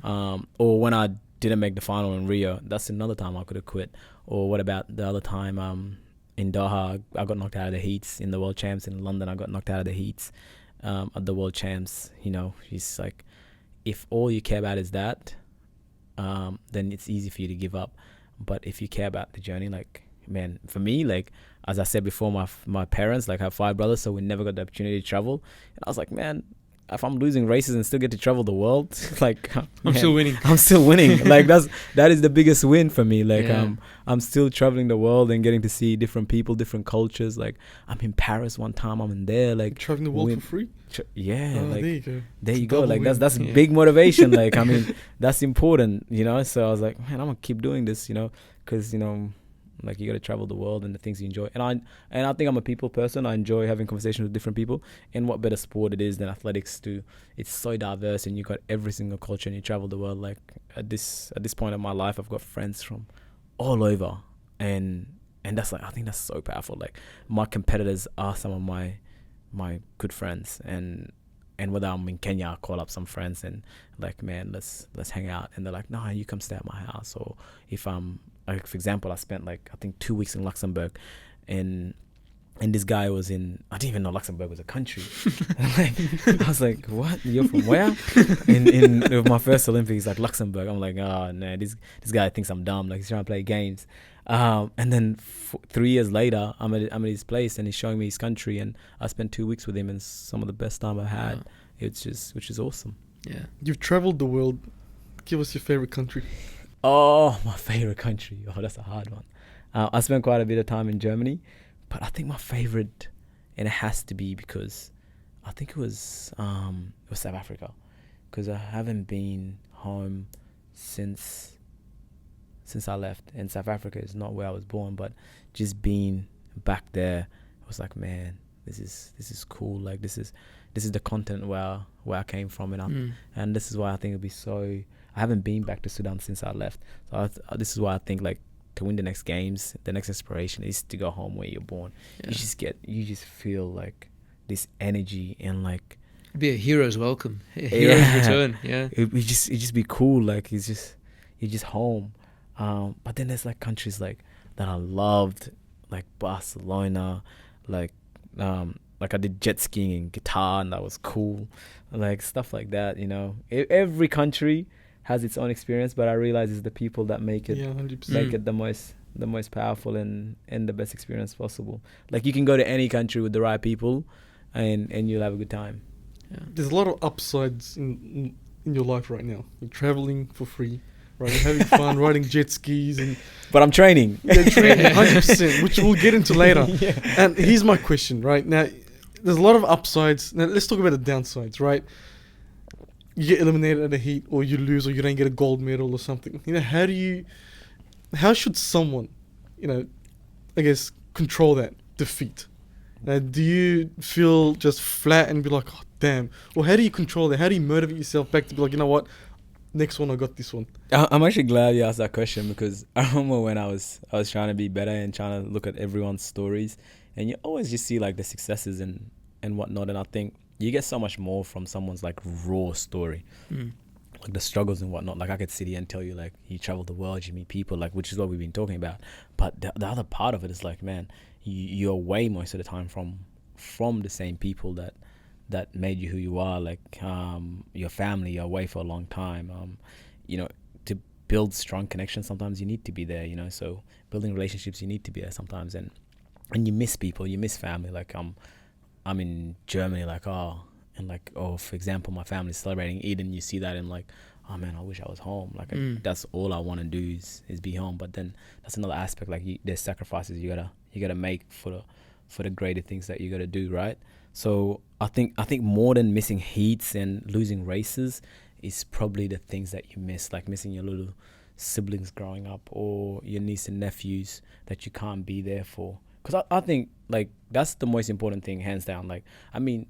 Or when I didn't make the final in Rio, that's another time I could have quit. Or what about the other time in Doha, I got knocked out of the heats. In the World Champs in London, I got knocked out of the heats at the World Champs. It's like, if all you care about is that, then it's easy for you to give up. But if you care about the journey, like, man, for me, like, as I said before, my parents, like, have 5 brothers, so we never got the opportunity to travel. And I was like, man, if I'm losing races and still get to travel the world, like, I'm still winning. I'm still winning. Like, that is the biggest win for me. Like, Yeah. I'm still traveling the world and getting to see different people, different cultures. Like, I'm in Paris one time, I'm in there, like, Traveling the world for free. Yeah, like, there you go. there you It's a go. double Like win. that's Yeah. big motivation. Like, I mean, that's important, So I was like, man, I'm gonna keep doing this, because like you got to travel the world and the things you enjoy. And I think I'm a people person. I enjoy having conversations with different people. And what better sport it is than athletics too? It's so diverse, and you got every single culture, and you travel the world. Like at this point of my life, I've got friends from all over, and that's like, I think that's so powerful. Like my competitors are some of my good friends, and whether I'm in Kenya, I call up some friends and like, man, let's hang out. And they're like, no, you come stay at my house. Or if I'm, like, for example, I spent like, I think 2 weeks in Luxembourg, and this guy was in, I didn't even know Luxembourg was a country. I was like, what? You're from where? in with my first Olympics, like Luxembourg. I'm like, oh no, this guy thinks I'm dumb. Like he's trying to play games. And then 3 years later, I'm at his place, and he's showing me his country, and I spent 2 weeks with him, and some of the best time I've had. Wow. Which is awesome. Yeah. You've traveled the world. Give us your favorite country. Oh, my favorite country. Oh, that's a hard one. I spent quite a bit of time in Germany, but I think my favorite, and it has to be because I think it was South Africa, because I haven't been home since I left, and South Africa is not where I was born, but just being back there, I was like, man, this is cool. Like this is the continent where I came from, and this is why I think it'll be so. I haven't been back to Sudan since I left, so this is why I think like to win the next games, the next aspiration is to go home where you're born. Yeah. You just feel like this energy and like It'd be a hero's welcome, a hero's Yeah. return. Yeah. it just be cool. Like you're just home. But then there's like countries like that I loved, like Barcelona, like I did jet skiing in Qatar, and that was cool, like stuff like that. You know, every country has its own experience, but I realize it's the people that make it Yeah, 100%. make it the most powerful and the best experience possible. Like you can go to any country with the right people, and you'll have a good time. Yeah. There's a lot of upsides in your life right now. You're traveling for free, right? You're having fun, riding jet skis, and But I'm training. you're training 100%, which we'll get into later. Yeah. And here's my question, right? Now, there's a lot of upsides. Now, let's talk about the downsides, right? You get eliminated at a heat, or you lose, or you don't get a gold medal or something. You know, how should someone, you know, I guess, control that defeat? Do you feel just flat and be like, oh, damn? Or how do you control that? How do you motivate yourself back to be like, you know what? Next one, I got this one. I'm actually glad you asked that question, because I remember when I was trying to be better and trying to look at everyone's stories, and you always just see like the successes and whatnot, and I think you get so much more from someone's like raw story, like the struggles and whatnot. Like I could sit here and tell you like you travel the world, you meet people, like, which is what we've been talking about, but the other part of it is like, man, you're away most of the time from the same people that made you who you are. Like your family, you're away for a long time. You know, to build strong connections, sometimes you need to be there, you know. So building relationships, you need to be there sometimes, and you miss people, you miss family. Like I'm in Germany, like for example, my family's celebrating Eid, and you see that and like, oh man, I wish I was home. Like that's all I want to do is be home. But then that's another aspect. Like there's sacrifices you gotta make for the greater things that you gotta do, right? So I think more than missing heats and losing races is probably the things that you miss, like missing your little siblings growing up, or your niece and nephews that you can't be there for. Because I think like that's the most important thing, hands down. Like I mean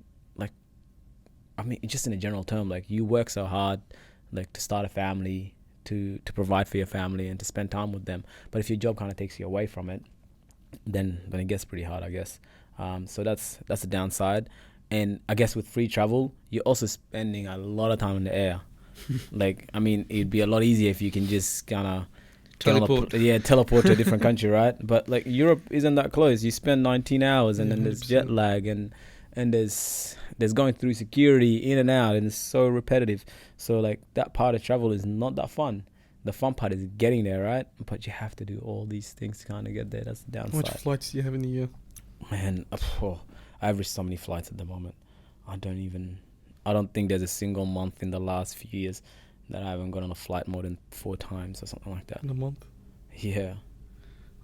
just in a general term, like you work so hard, like to start a family, to provide for your family and to spend time with them. But if your job kind of takes you away from it, then it gets pretty hard, I guess. So that's the downside. And I guess with free travel, you're also spending a lot of time in the air. Like, I mean, it'd be a lot easier if you can just kind of teleport to a different country, right? But like Europe isn't that close. You spend 19 hours and then there's jet lag and there's going through security in and out, and it's so repetitive. So like that part of travel is not that fun. The fun part is getting there, right? But you have to do all these things to kind of get there. That's the downside. How much flights do you have in a year? Man, I average so many flights at the moment. I don't think there's a single month in the last few years that I haven't gone on a flight more than 4 times or something like that. In a month? Yeah.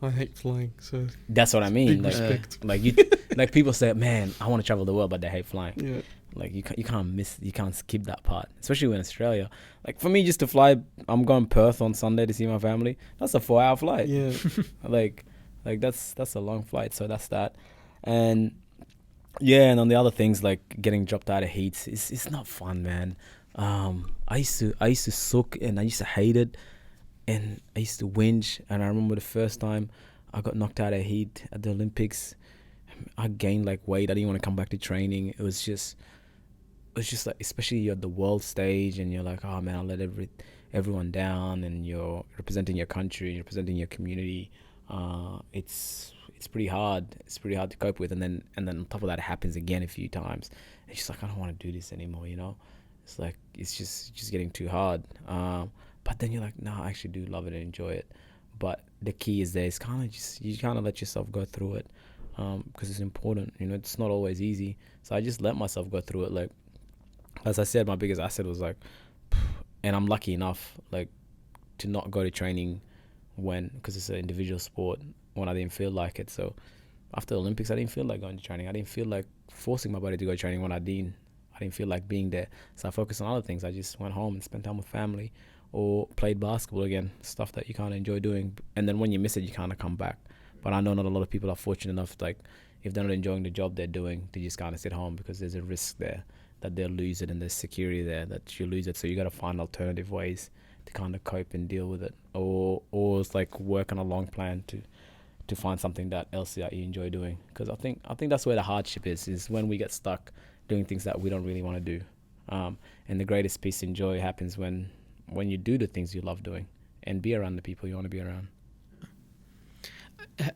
I hate flying, so That's what I mean. big Like, respect. like you, like people say, man, I want to travel the world, but they hate flying. Yeah. Like you can't skip that part, especially in Australia. Like for me, just to fly, I'm going Perth on Sunday to see my family. That's a 4-hour flight. Yeah. like that's a long flight. So that's that. And yeah, and on the other things like getting dropped out of heats, it's not fun, man. I used to suck and I used to hate it, and I used to whinge. And I remember the first time I got knocked out of heat at the Olympics, I gained like weight. I didn't want to come back to training. It was just like, especially you're at the world stage and you're like, oh man, I'll let everyone down, and you're representing your country, you're representing your community. It's pretty hard. It's pretty hard to cope with, and then on top of that, it happens again a few times. It's just like, I don't want to do this anymore, you know. It's like it's just getting too hard. But then you're like, no, I actually do love it and enjoy it. But the key is there. It's kind of just, you kind of let yourself go through it, because it's important. You know, it's not always easy. So I just let myself go through it. Like, as I said, my biggest asset was like, and I'm lucky enough like to not go to training because it's an individual sport, when I didn't feel like it. So after the Olympics, I didn't feel like going to training. I didn't feel like forcing my body to go to training when I didn't feel like being there. So I focused on other things. I just went home and spent time with family, or played basketball again, stuff that you kind of enjoy doing. And then when you miss it, you kind of come back. But I know not a lot of people are fortunate enough, like if they're not enjoying the job they're doing, to just kind of sit home, because there's a risk there that they'll lose it, and there's security there that you lose it. So you got to find alternative ways to kind of cope and deal with it, or it's like work on a long plan to find something that else that you enjoy doing. Because I think that's where the hardship is when we get stuck doing things that we don't really want to do. And the greatest peace and joy happens when you do the things you love doing and be around the people you want to be around.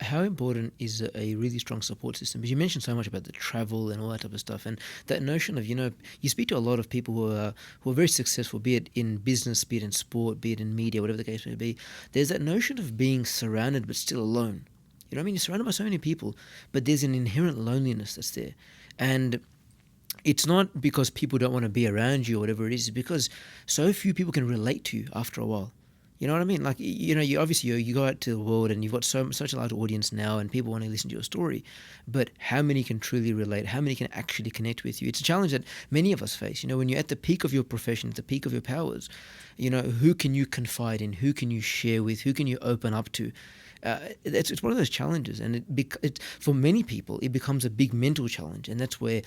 How important is a really strong support system? Because you mentioned so much about the travel and all that type of stuff, and that notion of, you speak to a lot of people who are very successful, be it in business, be it in sport, be it in media, whatever the case may be. There's that notion of being surrounded but still alone. You know what I mean? You're surrounded by so many people, but there's an inherent loneliness that's there. And it's not because people don't want to be around you or whatever it is, it's because so few people can relate to you after a while. You know what I mean? Like, you obviously you go out to the world and you've got such a large audience now and people want to listen to your story, but how many can truly relate? How many can actually connect with you? It's a challenge that many of us face. When you're at the peak of your profession, at the peak of your powers, who can you confide in? Who can you share with? Who can you open up to? It's one of those challenges, and for many people, it becomes a big mental challenge, and that's where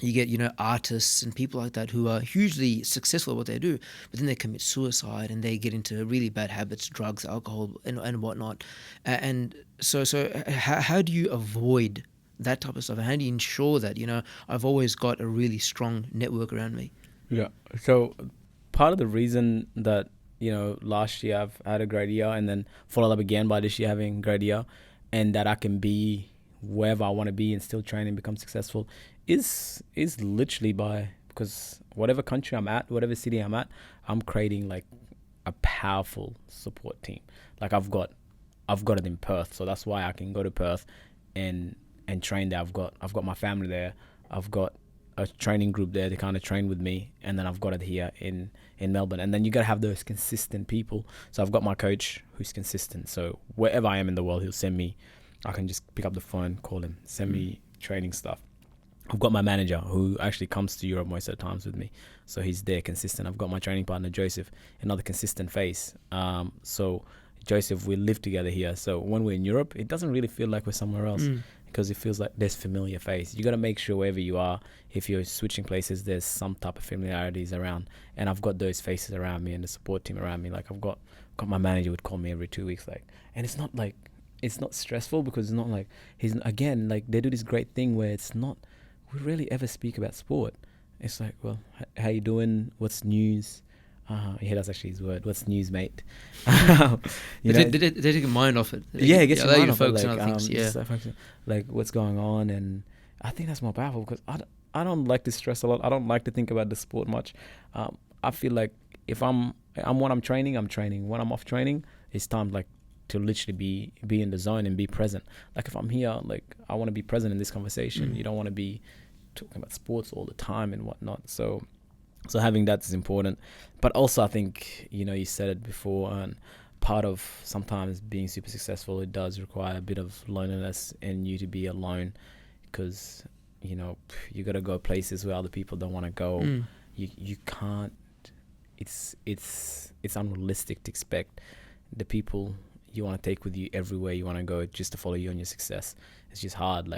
you get, artists and people like that who are hugely successful at what they do, but then they commit suicide and they get into really bad habits, drugs, alcohol, and whatnot. And so how do you avoid that type of stuff? And how do you ensure that, I've always got a really strong network around me? Yeah. So part of the reason that, last year I've had a great year and then followed up again by this year having a great year, and that I can be wherever I want to be and still train and become successful is literally because whatever country I'm at, whatever city I'm at, I'm creating like a powerful support team. Like I've got it in Perth, so that's why I can go to Perth and train there. I've got my family there. I've got a training group there to kind of train with me, and then I've got it here in Melbourne. And then you got to have those consistent people. So I've got my coach who's consistent. So wherever I am in the world, he'll send me. I can just pick up the phone, call him, send me training stuff. I've got my manager who actually comes to Europe most of the times with me. So he's there consistent. I've got my training partner, Joseph, another consistent face. So Joseph, we live together here. So when we're in Europe, it doesn't really feel like we're somewhere else because it feels like there's familiar face. You got to make sure wherever you are, if you're switching places, there's some type of familiarities around. And I've got those faces around me and the support team around me. Like I've got my manager would call me every 2 weeks. And it's not like, it's not stressful because it's not like they do this great thing where it's not, we rarely ever speak about sport. It's like, well, how you doing? What's news? That's actually his word. What's news, mate? They take your mind off it. It gets your mind off focus it. on other things. Like what's going on, and I think that's more powerful because I don't like to stress a lot. I don't like to think about the sport much. I feel like if when I'm training, I'm training. When I'm off training, it's time to literally be in the zone and be present. Like if I'm here, I want to be present in this conversation. You don't want to be talking about sports all the time and whatnot. So having that is important. But also I think, you said it before, and part of sometimes being super successful, it does require a bit of loneliness and you to be alone because, you got to go places where other people don't want to go. You can't, it's unrealistic to expect the people you want to take with you everywhere you want to go just to follow you on your success. It's just hard.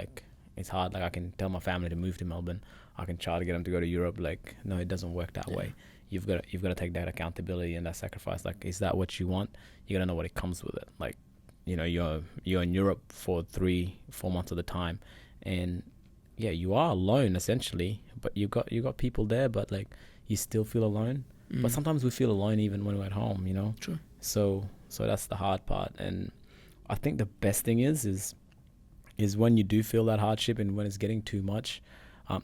It's hard. I can tell my family to move to Melbourne. I can try to get them to go to Europe. No, it doesn't work that way. You've got to take that accountability and that sacrifice. Is that what you want? You got to know what it comes with it. You're in Europe for 3-4 months at a time, and yeah, you are alone essentially. But you got people there, but you still feel alone. But sometimes we feel alone even when we're at home. True. So that's the hard part. And I think the best thing is when you do feel that hardship and when it's getting too much,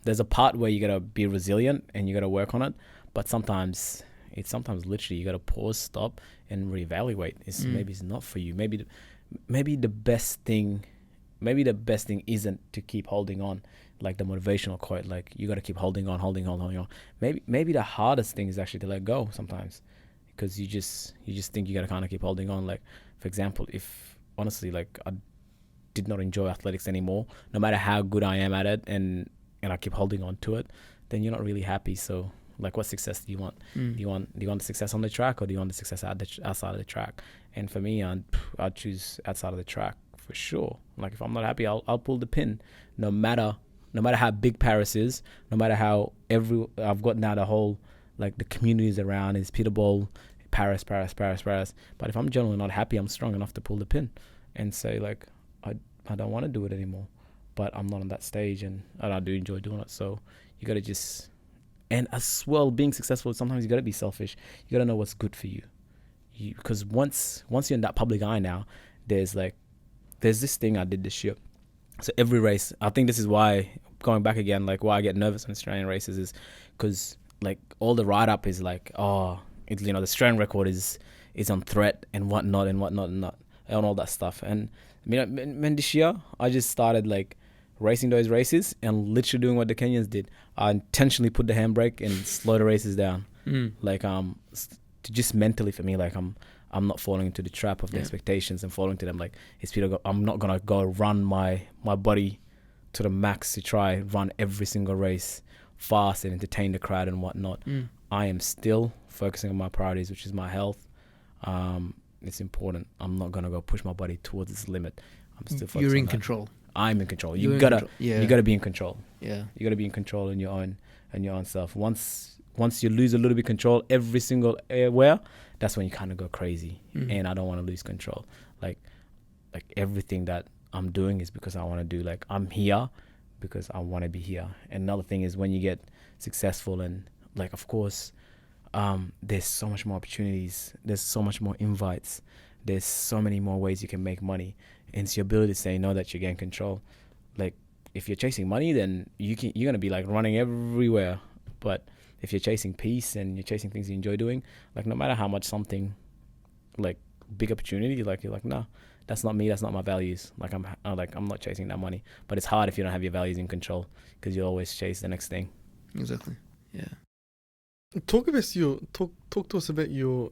there's a part where you got to be resilient and you got to work on it. But sometimes literally you got to pause, stop and reevaluate. Maybe it's not for you. Maybe the best thing isn't to keep holding on, like the motivational quote, you got to keep holding on. Maybe the hardest thing is actually to let go sometimes, because you just think you got to kind of keep holding on. For example, if honestly, I did not enjoy athletics anymore, no matter how good I am at it, and I keep holding on to it, then you're not really happy. So what success do you want? Do you want the success on the track, or do you want the success outside of the track? And for me, I'd choose outside of the track for sure. If I'm not happy, I'll pull the pin, no matter how big Paris is, no matter how I've got now the whole the communities around is Peter Bol, Paris. But if I'm generally not happy, I'm strong enough to pull the pin and say like, I don't want to do it anymore. But I'm not on that stage, and I do enjoy doing it. So you got to just, and as well, being successful, sometimes you got to be selfish. You got to know what's good for you. Because once you're in that public eye now, there's this thing I did this year. So every race, I think this is why, going back again, like why I get nervous in Australian races is because like all the write up is like, oh, it's, the Australian record is on threat and whatnot and all that stuff. And I mean, this year I just started like racing those races and literally doing what the Kenyans did. I intentionally put the handbrake and slow the races down. Like to just mentally for me, like I'm not falling into the trap of the expectations and falling to them. Like it's Peter. I'm not gonna go run my body to the max to try run every single race fast and entertain the crowd and whatnot. I am still focusing on my priorities, which is my health. It's important. I'm not gonna go push my body towards its limit. I'm still focused. You're in on that. control. I'm in control. You gotta be in control. Yeah. You gotta be in control in your own self. Once you lose a little bit of control every single where, that's when you kind of go crazy. And I don't want to lose control. Like everything that I'm doing is because I want to do. Like I'm here because I want to be here. And another thing is when you get successful and like, of course, there's so much more opportunities. There's so much more invites. There's so many more ways you can make money. And it's your ability to say no that you get in control. Like if you're chasing money, then you're going to be like running everywhere. But if you're chasing peace and you're chasing things you enjoy doing, like no matter how much something like big opportunity, like you're like, no, that's not me. That's not my values. Like I'm not chasing that money. But it's hard if you don't have your values in control because you always chase the next thing. Exactly. Yeah. Talk to us about your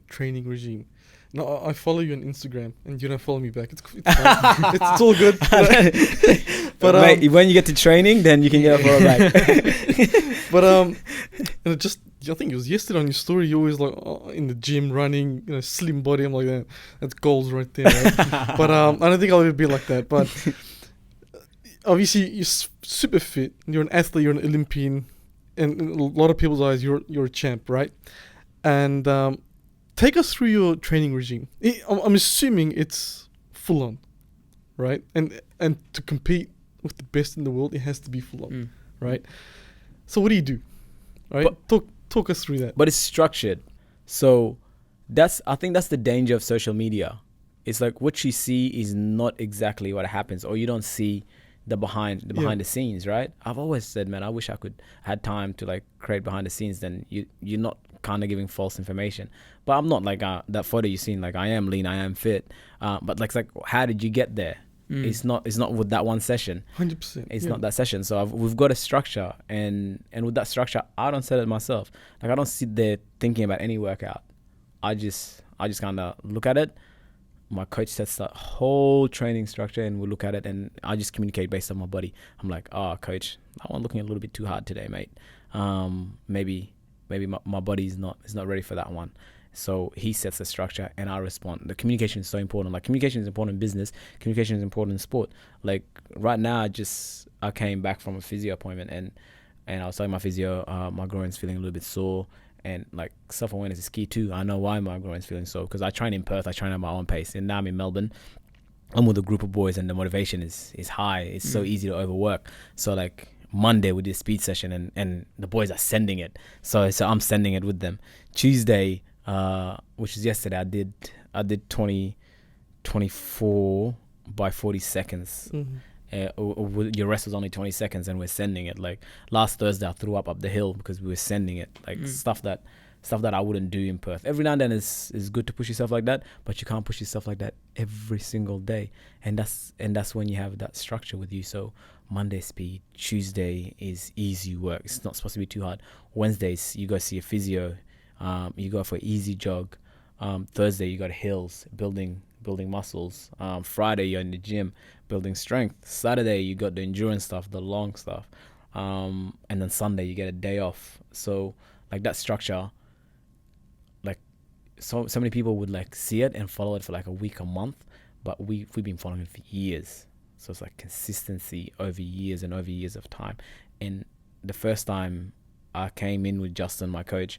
training regime. No, I follow you on Instagram, and you don't follow me back. It's fine. It's all good. But mate, when you get to training, then you can get a follow back. But just I think it was yesterday on your story. You always like in the gym running, slim body. I'm like that's goals right there. Right? But I don't think I'll ever be like that. But obviously you're super fit. You're an athlete. You're an Olympian. And in a lot of people's eyes, you're a champ, right? And take us through your training regime. I'm assuming it's full on, right? And to compete with the best in the world, it has to be full on, right? So what do you do, right? But, talk us through that. But it's structured, so I think that's the danger of social media. It's like what you see is not exactly what happens, or you don't see the behind the scenes, right? I've always said, man, I wish I had time to like create behind the scenes. Then you're not kind of giving false information. But I'm not like that photo you've seen. Like I am lean, I am fit. But like how did you get there? It's not with that one session. 100%. It's not that session. So we've got a structure, and with that structure, I don't set it myself. Like I don't sit there thinking about any workout. I just kind of look at it. My coach sets the whole training structure, and we look at it, and I just communicate based on my body. I'm like, oh, coach, that one looking a little bit too hard today, mate. Maybe my body is not ready for that one. So he sets the structure, and I respond. The communication is so important. Like communication is important in business. Communication is important in sport. Like right now, I came back from a physio appointment, and I was telling my physio, my groin's feeling a little bit sore. And like self-awareness is key too. I know why my groin's feeling so, because I train in Perth, I train at my own pace, and now I'm in Melbourne. I'm with a group of boys, and the motivation is high. It's so easy to overwork. So like Monday we did a speed session, and the boys are sending it. So I'm sending it with them. Tuesday, which is yesterday, I did 24 by 40 seconds. Your rest was only 20 seconds, and we're sending it. Like last Thursday I threw up the hill because we were sending it. Like stuff that I wouldn't do in Perth. Every now and then is good to push yourself like that, but you can't push yourself like that every single day. And that's when you have that structure with you. So Monday speed, Tuesday is easy work. It's not supposed to be too hard. Wednesdays you go see a physio, you go for an easy jog. Thursday you got hills, building muscles. Friday you're in the gym building strength. Saturday you got the endurance stuff, the long stuff, and then Sunday you get a day off. So like that structure, like so many people would like see it and follow it for like a week, a month, but we've been following it for years. So it's like consistency over years and over years of time. And the first time I came in with Justin, my coach,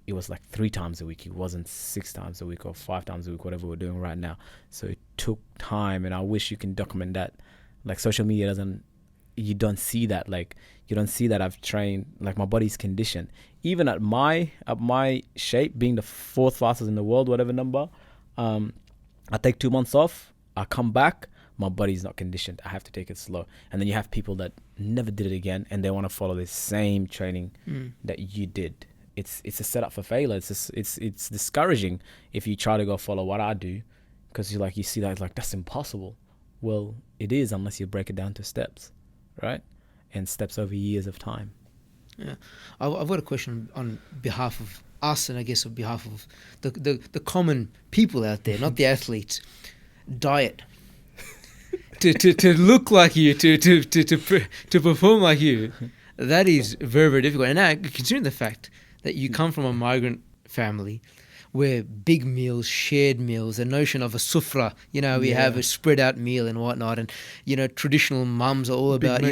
it was like 3 times a week. It wasn't 6 times a week or 5 times a week, whatever we're doing right now. So it took time, and I wish you can document that. Like social media you don't see that. Like you don't see that I've trained, like my body's conditioned. Even at my shape, being the 4th fastest in the world, whatever number, I take 2 months off, I come back, my body's not conditioned. I have to take it slow. And then you have people that never did it again, and they want to follow the same training that you did. It's a setup for failure. It's discouraging if you try to go follow what I do, because you see that, it's like, that's impossible. Well, it is, unless you break it down to steps, right? And steps over years of time. Yeah, I've got a question on behalf of us, and I guess on behalf of the common people out there, not the athletes. Diet. to look like you, to perform like you, that is very, very difficult. And now, considering the fact that you come from a migrant family, where big meals, shared meals, the notion of a sufra, we have a spread out meal and whatnot, and traditional mums are all about,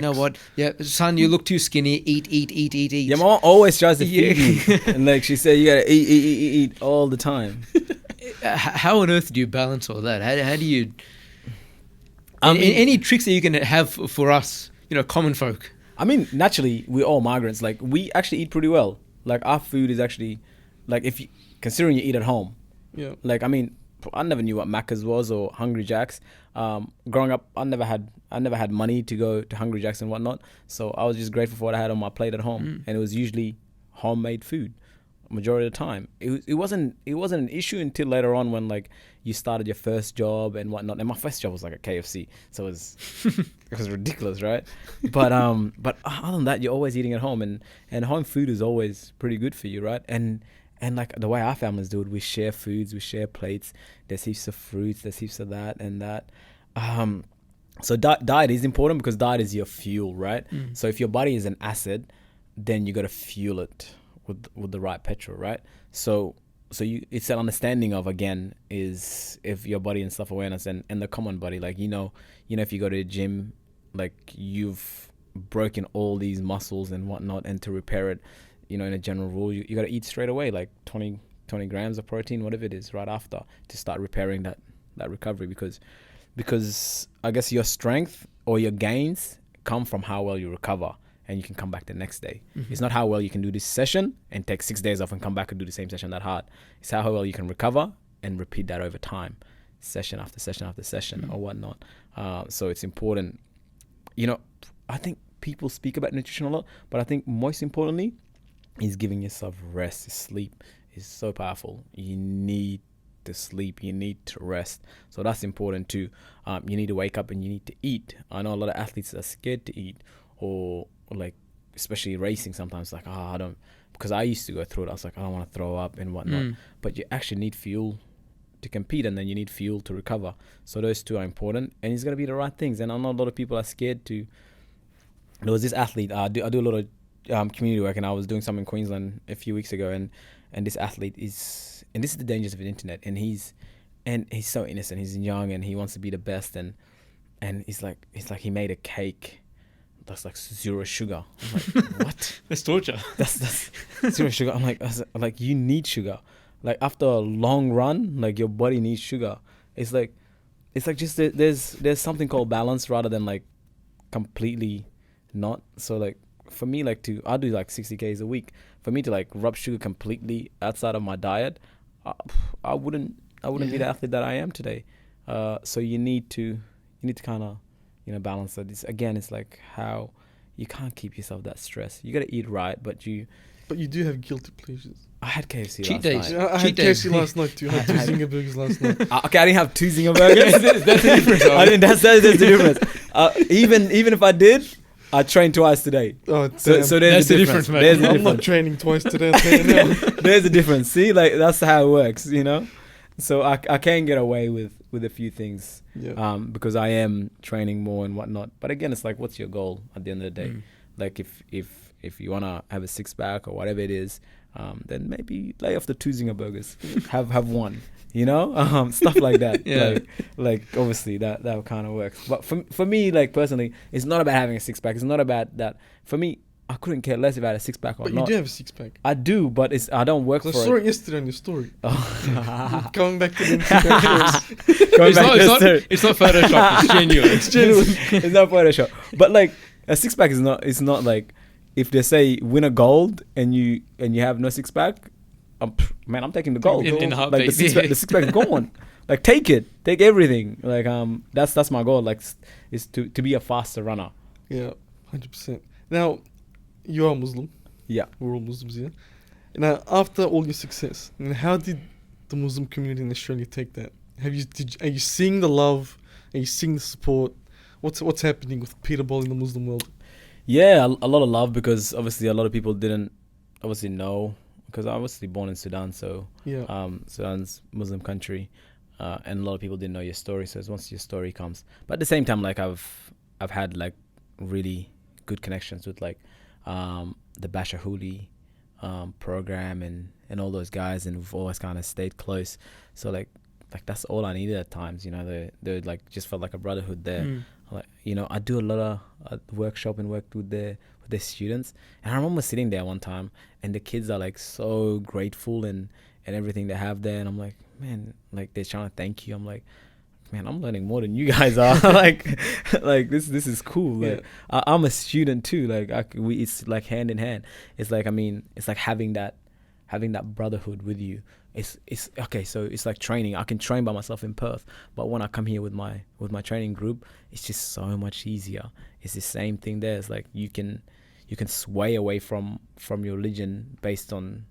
son, you look too skinny, eat. Yeah, my mom always tries to feed me, and like she said, you gotta eat all the time. How on earth do you balance all that? How do you? Any tricks that you can have for us, common folk? I mean, naturally, we're all migrants. Like, we actually eat pretty well. Like, our food is actually, like, if you considering you eat at home. Yeah. Like, I mean, I never knew what Macca's was or Hungry Jack's. Growing up, I never had money to go to Hungry Jack's and whatnot. So I was just grateful for what I had on my plate at home, and it was usually homemade food majority of the time. It wasn't an issue until later on, when like you started your first job and whatnot. And my first job was like a KFC, so it was ridiculous, right? But other than that, you're always eating at home, and home food is always pretty good for you, right? And like the way our families do it, we share foods, we share plates. There's heaps of fruits, there's heaps of that and that. So diet is important, because diet is your fuel, right? So if your body is an asset, then you got to fuel it with the right petrol, right? So it's an understanding of, again, is if your body and self-awareness and the common body, like, if you go to the gym, like, you've broken all these muscles and whatnot, and to repair it, in a general rule, you got to eat straight away, like 20 grams of protein, whatever it is, right after, to start repairing that recovery, because I guess your strength or your gains come from how well you recover, and you can come back the next day. It's not how well you can do this session and take 6 days off and come back and do the same session that hard. It's how well you can recover and repeat that over time, session after session after session, or whatnot. So it's important. I think people speak about nutrition a lot, but I think most importantly is giving yourself rest. Sleep is so powerful. You need to sleep, you need to rest. So that's important too. You need to wake up and you need to eat. I know a lot of athletes are scared to eat, or like, especially racing, sometimes like, I don't, because I used to go through it. I was like, I don't want to throw up and whatnot. But you actually need fuel to compete, and then you need fuel to recover. So those two are important, and it's got to be the right things. And I know a lot of people are scared to. There was this athlete, I do a lot of community work, and I was doing some in Queensland a few weeks ago, and this athlete is, and this is the dangers of the internet, and he's so innocent, he's young, and he wants to be the best, and he's like he made a cake that's like 0 sugar. I'm like, what? That's torture. That's 0 sugar. I'm like, you need sugar. Like, after a long run, like, your body needs sugar. It's like just there's something called balance, rather than like completely not. So like, for me, like, I do like 60 Ks a week. For me to like rub sugar completely outside of my diet, I wouldn't be the athlete that I am today. So you need to kind of balance that. It's like how you can't keep yourself that stressed. You got to eat right, but you do have guilty pleasures. I had KFC Cheat last days. night. Yeah, I had KFC last night too. I had 2 Zinger burgers last night. Okay, I didn't have 2 Zinger burgers. That's the difference. I didn't. That's the difference. Even if I did, I trained twice today. Oh, damn. So there's the difference, mate. There's the I'm difference. not training twice today. I'll tell you now. There's a difference. See, like, that's how it works, So I can get away with a few things, because I am training more and whatnot. But again, it's like, what's your goal at the end of the day? Like, if you wanna have a 6-pack or whatever it is, then maybe lay off the 2 Zinger burgers. have one, stuff like that. Yeah. Like obviously that kind of works. But for me, like, personally, it's not about having a 6-pack. It's not about that. For me, I couldn't care less if I had a six pack or But not. you do have a six-pack. I do, but I don't work 'Cause for I saw it. it yesterday on your story. Oh. Going back to the Instagram stories. Going It's back not, to it's, the not, story. it's not Photoshop. It's genuine. It's genuine. It's not Photoshop. But like a six pack is not. It's not like if they say win a gold and you have no six pack. Man, I'm taking the gold. In a Like heartbeat. the six pack is gone. Like take it, take everything. Like that's my goal. Like is to be a faster runner. Yeah, 100%. Now, you are Muslim. Yeah. We're all Muslims here. Now, after all your success, how did the Muslim community in Australia take that? Are you seeing the love? Are you seeing the support? What's happening with Peter Bol in the Muslim world? Yeah, a lot of love because obviously a lot of people didn't obviously know because I'm obviously born in Sudan, so Yeah. Sudan's Muslim country, and a lot of people didn't know your story. So it's once your story comes, but at the same time, like I've had like really good connections with like the Bashahuli program and all those guys, and we've always kind of stayed close. So like that's all I needed at times, you know. They like just felt like a brotherhood there. Like, you know, I do a lot of workshop and work with their students, and I remember sitting there one time and the kids are like so grateful and everything they have there, and I'm like, man, like they're trying to thank you. I'm like, man, I'm learning more than you guys are. like this is cool. Like I'm a student too. Like it's like hand in hand. It's like, I mean, it's like having that brotherhood with you. It's okay. So it's like training. I can train by myself in Perth, but when I come here with my training group, it's just so much easier. It's the same thing there. It's like you can sway away from your religion based on,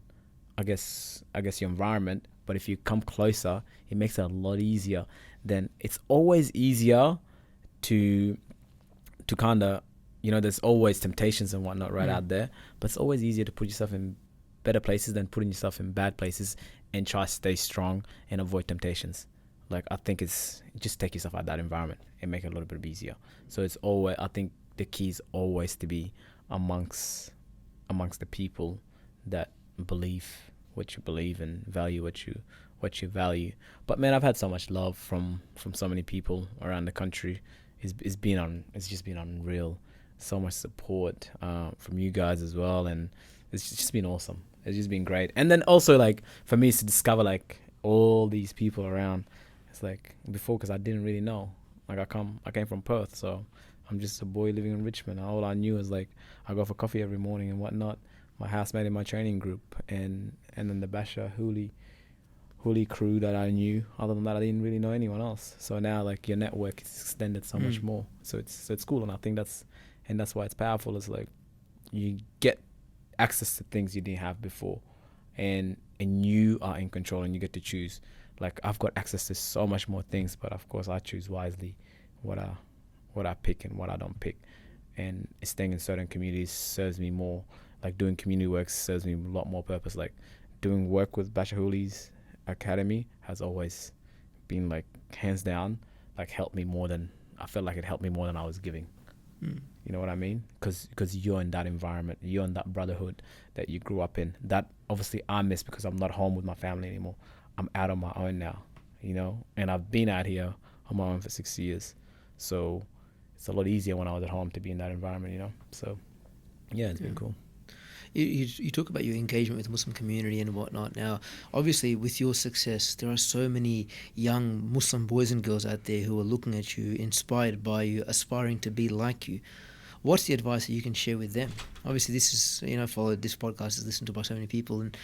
I guess your environment. But if you come closer, it makes it a lot easier. Then it's always easier to kind of, you know, there's always temptations and whatnot right out there, but it's always easier to put yourself in better places than putting yourself in bad places and try to stay strong and avoid temptations. Like, I think it's just take yourself out of that environment and make it a little bit easier. So it's always, I think the key is always to be amongst the people that believe what you believe and value what you value. But man, I've had so much love from so many people around the country. It's just been unreal. So much support from you guys as well, and it's just been awesome. It's just been great. And then also, like, for me, it's to discover like all these people around. It's like before, because I didn't really know. Like I came from Perth, so I'm just a boy living in Richmond. All I knew is like I go for coffee every morning and whatnot. My housemate in my training group, and then the Basha Huli crew that I knew. Other than that, I didn't really know anyone else. So now, like, your network is extended so much more. So it's cool, and I think that's why it's powerful. Is like you get access to things you didn't have before, and you are in control, and you get to choose. Like, I've got access to so much more things, but of course I choose wisely what I pick and what I don't pick. And staying in certain communities serves me more. Like, doing community work serves me a lot more purpose. Like, doing work with Bashahuli's Academy has always been, like, hands down, like, helped me more than, I felt like it helped me more than I was giving. You know what I mean? Because you're in that environment, you're in that brotherhood that you grew up in. That obviously I miss because I'm not home with my family anymore. I'm out on my own now, you know, and I've been out here on my own for 6 years. So it's a lot easier when I was at home to be in that environment, you know. So yeah, it's been cool. You talk about your engagement with the Muslim community and whatnot. Now, obviously, with your success, there are so many young Muslim boys and girls out there who are looking at you, inspired by you, aspiring to be like you. What's the advice that you can share with them? Obviously, this is, you know, followed, this podcast is listened to by so many people, and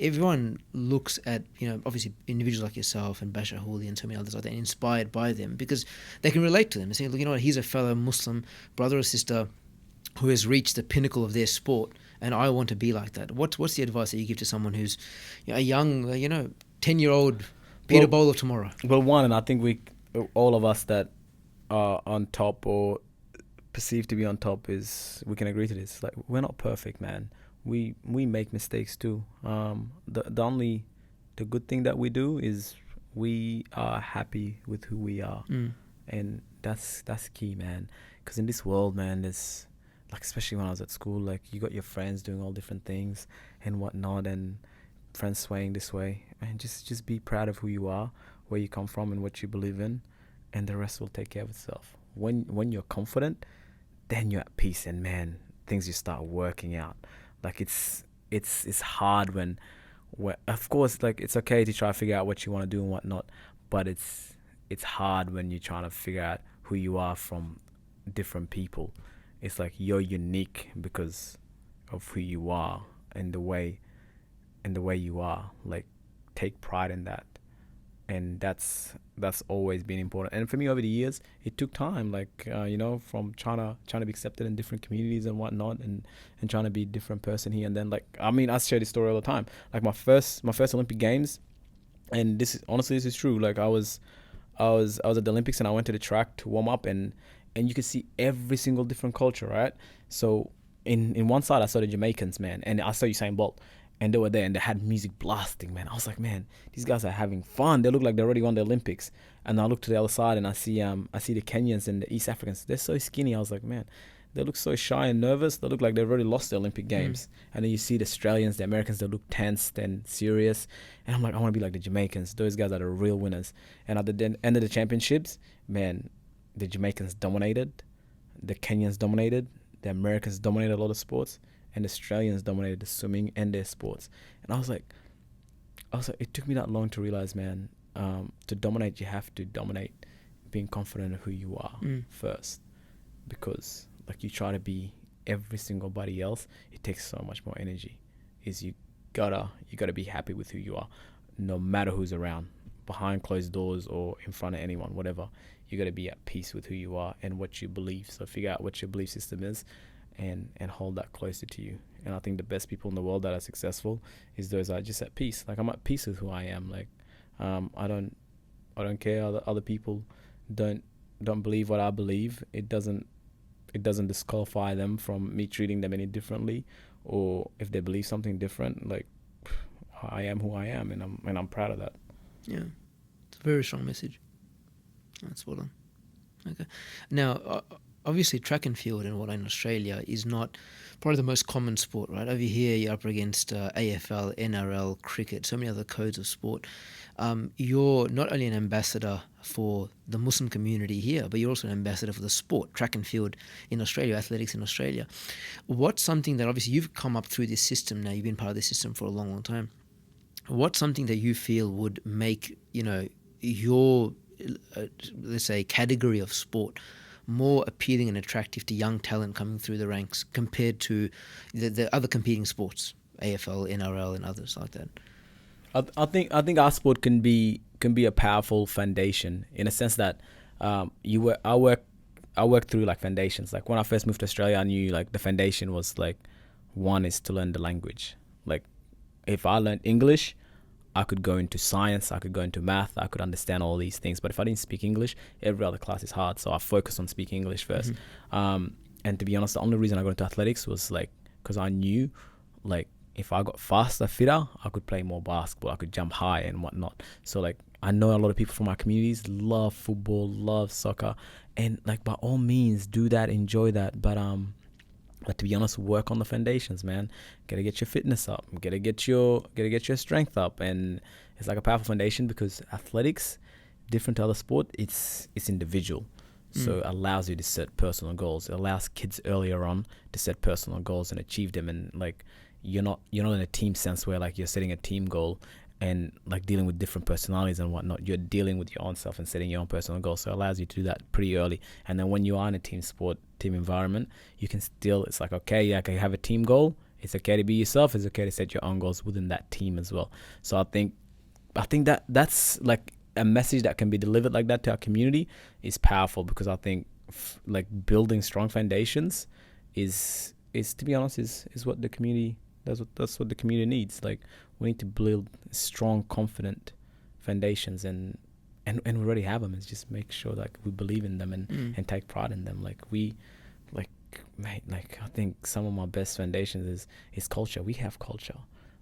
everyone looks at, you know, obviously individuals like yourself and Basha Hooli and so many others like that, inspired by them because they can relate to them. They say, look, you know what, he's a fellow Muslim brother or sister who has reached the pinnacle of their sport, and I want to be like that. What's the advice that you give to someone who's, you know, a young, 10-year-old Peter Bol of tomorrow? Well, one, and I think all of us that are on top or perceived to be on top, is we can agree to this. Like, we're not perfect, man. We make mistakes too. The good thing that we do is we are happy with who we are, and that's key, man. Because in this world, man, there's, like, especially when I was at school, like, you got your friends doing all different things and whatnot, and friends swaying this way. And just be proud of who you are, where you come from, and what you believe in, and the rest will take care of itself. When you're confident, then you're at peace, and man, things just start working out. Like it's hard when of course, like, it's okay to try to figure out what you want to do and whatnot, but it's hard when you're trying to figure out who you are from different people. It's like you're unique because of who you are and the way you are. Like, take pride in that. And that's always been important. And for me, over the years, it took time, like, from trying to be accepted in different communities and whatnot, and trying to be a different person here. And then, like, I mean, I share this story all the time. Like, my first Olympic Games, and this is true. Like, I was at the Olympics, and I went to the track to warm up, and you could see every single different culture, right? So in one side, I saw the Jamaicans, man, and I saw Usain Bolt. And they were there, and they had music blasting, man. I was like, man, these guys are having fun. They look like they already won the Olympics. And I look to the other side, and I see the Kenyans and the East Africans. They're so skinny. I was like, man, they look so shy and nervous. They look like they've already lost the Olympic Games. And then you see the Australians, the Americans, they look tensed and serious. And I'm like, I want to be like the Jamaicans. Those guys are the real winners. And at the end of the championships, man, the Jamaicans dominated. The Kenyans dominated. The Americans dominated a lot of sports. And the Australians dominated the swimming and their sports. And I was like, it took me that long to realize, man, to dominate, you have to dominate being confident of who you are first. Because, like, you try to be every single body else, it takes so much more energy. You gotta be happy with who you are, no matter who's around, behind closed doors or in front of anyone, whatever. You gotta be at peace with who you are and what you believe. So figure out what your belief system is, and hold that closer to you. And I think the best people in the world that are successful is those that are just at peace. Like, I'm at peace with who I am. Like, I don't care other people don't believe what I believe. It doesn't disqualify them from me treating them any differently, or if they believe something different. Like, I am who I am, and I'm proud of that. Yeah, it's a very strong message. That's well done. Okay, now. Obviously, track and field and whatnot in Australia is not probably the most common sport, right? Over here, you're up against AFL, NRL, cricket, so many other codes of sport. You're not only an ambassador for the Muslim community here, but you're also an ambassador for the sport, track and field in Australia, athletics in Australia. What's something that, obviously, you've come up through this system now, you've been part of this system for a long, long time. What's something that you feel would make, your, let's say, category of sport more appealing and attractive to young talent coming through the ranks compared to the other competing sports, AFL, NRL, and others like that? I think our sport can be a powerful foundation, in a sense that I work through, like, foundations. Like, when I first moved to Australia, I knew, like, the foundation was, like, one is to learn the language. Like, if I learned English, I could go into science, I could go into math, I could understand all these things. But if I didn't speak English, every other class is hard. So I focused on speaking English first. And to be honest, the only reason I got into athletics was, like, because I knew, like, if I got faster, fitter, I could play more basketball, I could jump high and whatnot. So, like, I know a lot of people from my communities love football, love soccer. And, like, by all means, do that, enjoy that. But to be honest, work on the foundations, man. Gotta get your fitness up. Gotta get your strength up. And it's like a powerful foundation, because athletics, different to other sport, it's individual. So it allows you to set personal goals. It allows kids earlier on to set personal goals and achieve them. And, like, you're not in a team sense where, like, you're setting a team goal and, like, dealing with different personalities and whatnot. You're dealing with your own self and setting your own personal goals. So it allows you to do that pretty early. And then when you are in a team sport, team environment, you can still, it's like, okay, yeah, okay, have a team goal. It's okay to be yourself. It's okay to set your own goals within that team as well. So I think that's like a message that can be delivered like that to our community is powerful, because I think like building strong foundations is to be honest, is what the community, that's what the community needs. Like, we need to build strong, confident foundations, and we already have them. It's just make sure, like, we believe in them and take pride in them. Like, I think some of my best foundations is culture. We have culture.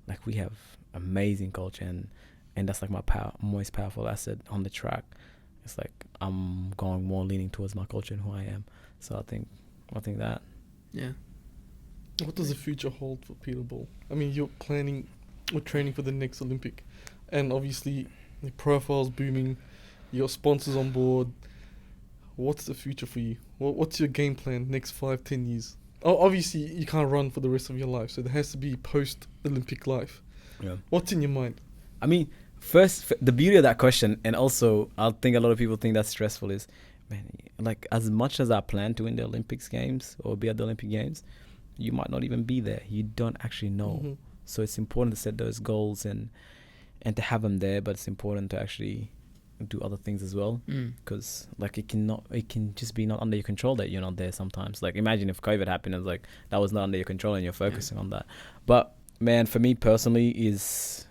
Like, we have amazing culture, and that's like my most powerful asset on the track. It's like I'm going more leaning towards my culture and who I am. So I think that. Yeah. What does the future hold for Peter Bol? I mean, you're planning or training for the next Olympic, and obviously the profile's booming. You got sponsors on board. What's the future for you? What's your game plan next 5-10 years? obviously you can't run for the rest of your life, so there has to be post-Olympic life. Yeah. What's in your mind? I mean, first, the beauty of that question, and also I think a lot of people think that's stressful, is, man, like as much as I plan to win the Olympics games or be at the Olympic Games, you might not even be there. You don't actually know. Mm-hmm. So it's important to set those goals and to have them there, but it's important to actually do other things as well, because like it can just be not under your control that you're not there sometimes. Like imagine if COVID happened and like that was not under your control and you're focusing on that. But man, for me personally, is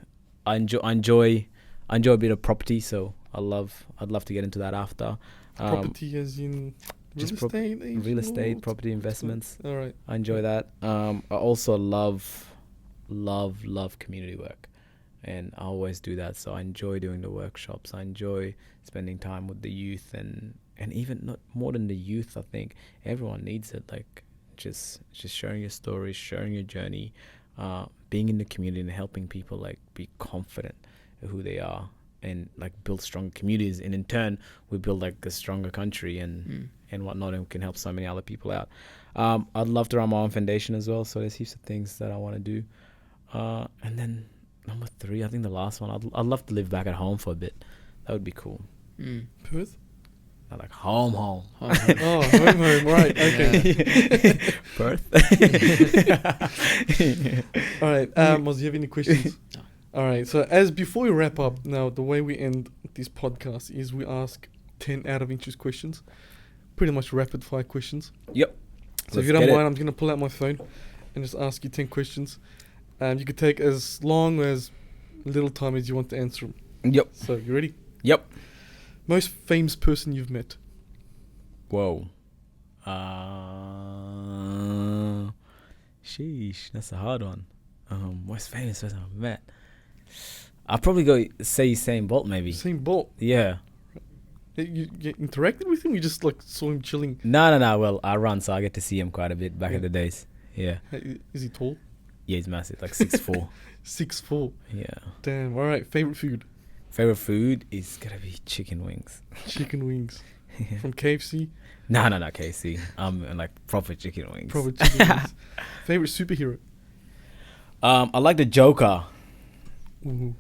I enjoy a bit of property, so I'd love to get into that after. Property as in real estate, property investments. All right. I enjoy that. I also love community work, and I always do that. So I enjoy doing the workshops. I enjoy spending time with the youth, and even not more than the youth. I think everyone needs it. Like just sharing your stories, sharing your journey, being in the community and helping people like be confident of who they are, and like build stronger communities, and in turn we build like a stronger country and whatnot, and can help so many other people out. I'd love to run my own foundation as well, so there's heaps of things that I want to do. And then number 3, I think the last one, I'd love to live back at home for a bit. That would be cool. Perth? I like home. Oh, home, right, okay. Perth. All right, Moz, do you have any questions? No. All right, so before we wrap up, now the way we end this podcast is we ask 10 out of interest questions, pretty much rapid fire questions. Yep. So if you don't mind, I'm going to pull out my phone and just ask you 10 questions. You could take as long or as little time as you want to answer them. Yep. So you ready? Yep. Most famous person you've met? Whoa. Sheesh, that's a hard one. Most famous person I've met? I'll probably go say Usain Bolt, maybe. Usain Bolt? Yeah. You interacted with him? You just like saw him chilling? No. Well, I run, so I get to see him quite a bit back in the days. Yeah. Is he tall? Yeah, he's massive, like 6'4". 6'4". Yeah. Damn. All right. Favorite food? Favorite food is gotta be chicken wings. Chicken wings. From KFC? No, KFC. Like proper chicken wings. Proper chicken wings. Favorite superhero? I like the Joker. Ooh.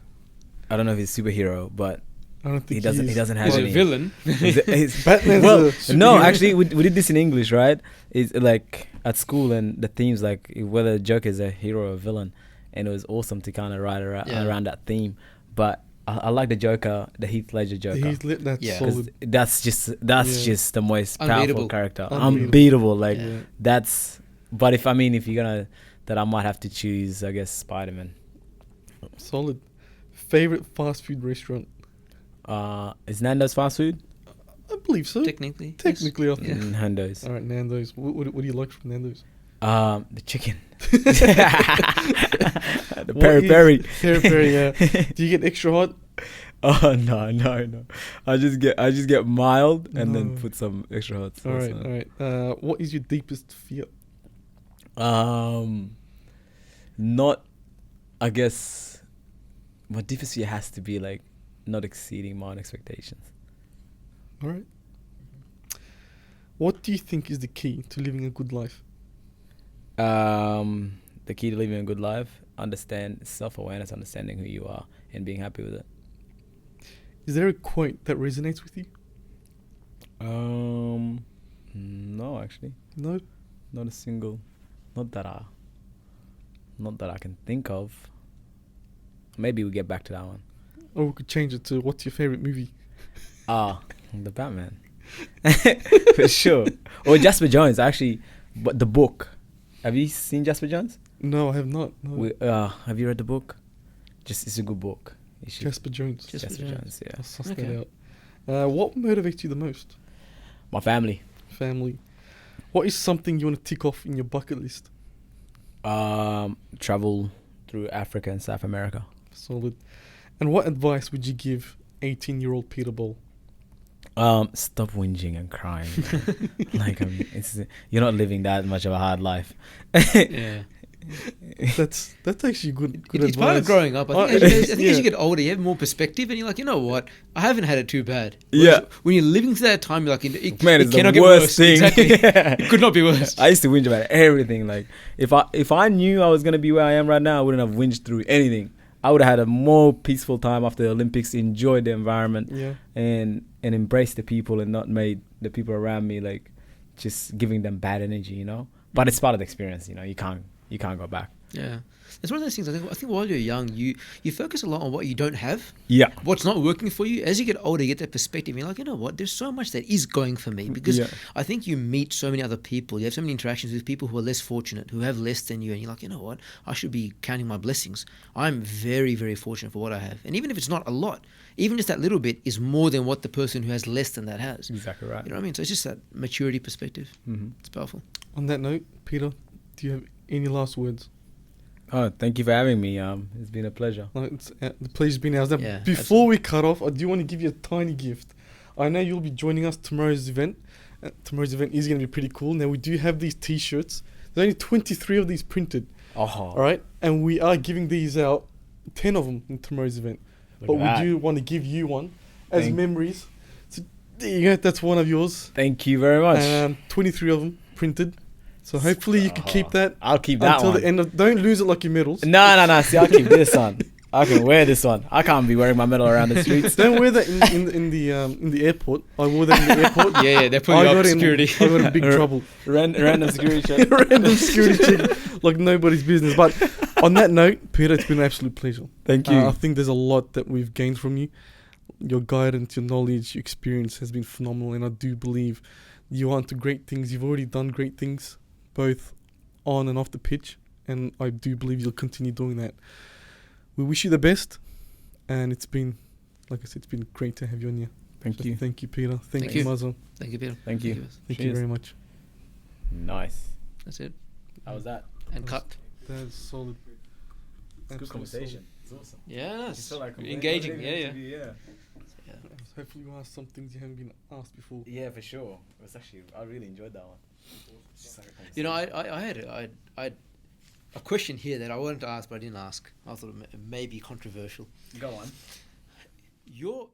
I don't know if he's a superhero, but I don't think he doesn't have He's any. a villain. Batman's well, a superhero. no, actually, we did this in English, right? It's like at school, and the theme's like whether the Joker is a hero or a villain, and it was awesome to kind of write around that theme. But I like the Joker, the Heath Ledger Joker. Yeah. Solid. That's just the most powerful Unbeatable. character. Unbeatable. Unbeatable. Like Yeah. that's. But if you're gonna, that I might have to choose, I guess Spider-Man. Solid. Favorite fast food restaurant? Is Nando's fast food? I believe so. Technically. Technically, I think. Yeah. Nando's. All right, Nando's. What do you like from Nando's? The chicken. The What peri is- peri. Peri peri, yeah. Do you get extra hot? Oh no. I just get mild and No. then put some extra hot sauce. All right. What is your deepest fear? Not. I guess my deepest fear has to be like not exceeding my own expectations. All right. What do you think is the key to living a good life? The key to living a good life: self-awareness, understanding who you are, and being happy with it. Is there a quote that resonates with you? No, actually, No. not a single. Not that I can think of. Maybe we'll get back to that one. Or we could change it to what's your favorite movie? The Batman. For sure. Or Jasper Jones, actually. But the book. Have you seen Jasper Jones? No, I have not. No. Have you read the book? It's a good book. You should. Jasper Jones. Jasper Jones, yeah. I'll suss Okay. that out. What motivates you the most? My family. Family. What is something you want to tick off in your bucket list? Travel through Africa and South America. Solid. And what advice would you give 18-year-old Peter Bol? Stop whinging and crying. Man. Like you're not living that much of a hard life. Yeah. That's actually good It's part of advice. growing up. I think, as you get older, you have more perspective, and you're like, you know what? I haven't had it too bad. Yeah. When you're living through that time, you're like, it Man, it's cannot the get worst worse. thing. Exactly. Yeah. It could not be worse. I used to whinge about everything. Like if I knew I was gonna be where I am right now, I wouldn't have whinged through anything. I would have had a more peaceful time after the Olympics, enjoyed the environment, Yeah. and embrace the people, and not made the people around me like just giving them bad energy, you know. But it's part of the experience, you know. You can't go back. Yeah. It's one of those things. I think while you're young, you focus a lot on what you don't have. Yeah. What's not working for you. As you get older, you get that perspective. You're like, you know what? There's so much that is going for me, because I think you meet so many other people. You have so many interactions with people who are less fortunate, who have less than you, and you're like, you know what? I should be counting my blessings. I'm very, very fortunate for what I have, and even if it's not a lot, even just that little bit is more than what the person who has less than that has. Exactly right. You know what I mean? So it's just that maturity perspective. Mm-hmm. It's powerful. On that note, Peter, do you have any last words? Oh, thank you for having me. It's been a pleasure. No, the pleasure's been ours. Now, Yeah, before we cut off, I do want to give you a tiny gift. I know you'll be joining us tomorrow's event. Tomorrow's event is going to be pretty cool. Now, we do have these T-shirts. There's only 23 of these printed. Oh, All right? And we are giving these out, 10 of them in tomorrow's event. Look But at we that. do want to give you one as Thank- memories. So there you go. That's one of yours. Thank you very much. 23 of them printed. So hopefully you can keep that I'll keep that until one. the end of. Don't lose it like your medals. No. See, I'll keep this one. I can wear this one. I can't be wearing my medal around the streets. Don't wear that in the airport. I wore that in the airport. Yeah, they're putting you up security. I got in big trouble. Random security check. Random security check, like nobody's business. But on that note, Peter, it's been an absolute pleasure. Thank you. I think there's a lot that we've gained from you. Your guidance, your knowledge, your experience has been phenomenal, and I do believe you are into great things. You've already done great things, both on and off the pitch, and I do believe you'll continue doing that. We wish you the best, and it's been, like I said, it's been great to have you on here. Thank So you. thank you, Peter. Thank Thank you, you. Mazo. Thank you, Peter. Thank you. Thank you Cheers. very much. Nice. That's it. How was that? And cut. That's solid. It's a good Absolute conversation. It's awesome. Yes. Like Engaging. Yeah. Yeah. solid. Hopefully you ask some things you haven't been asked before. Yeah, for sure. It was actually, I really enjoyed that one. It's just like a You know, conversation. I had a question here that I wanted to ask, but I didn't ask. I thought it may be controversial. Go on. Your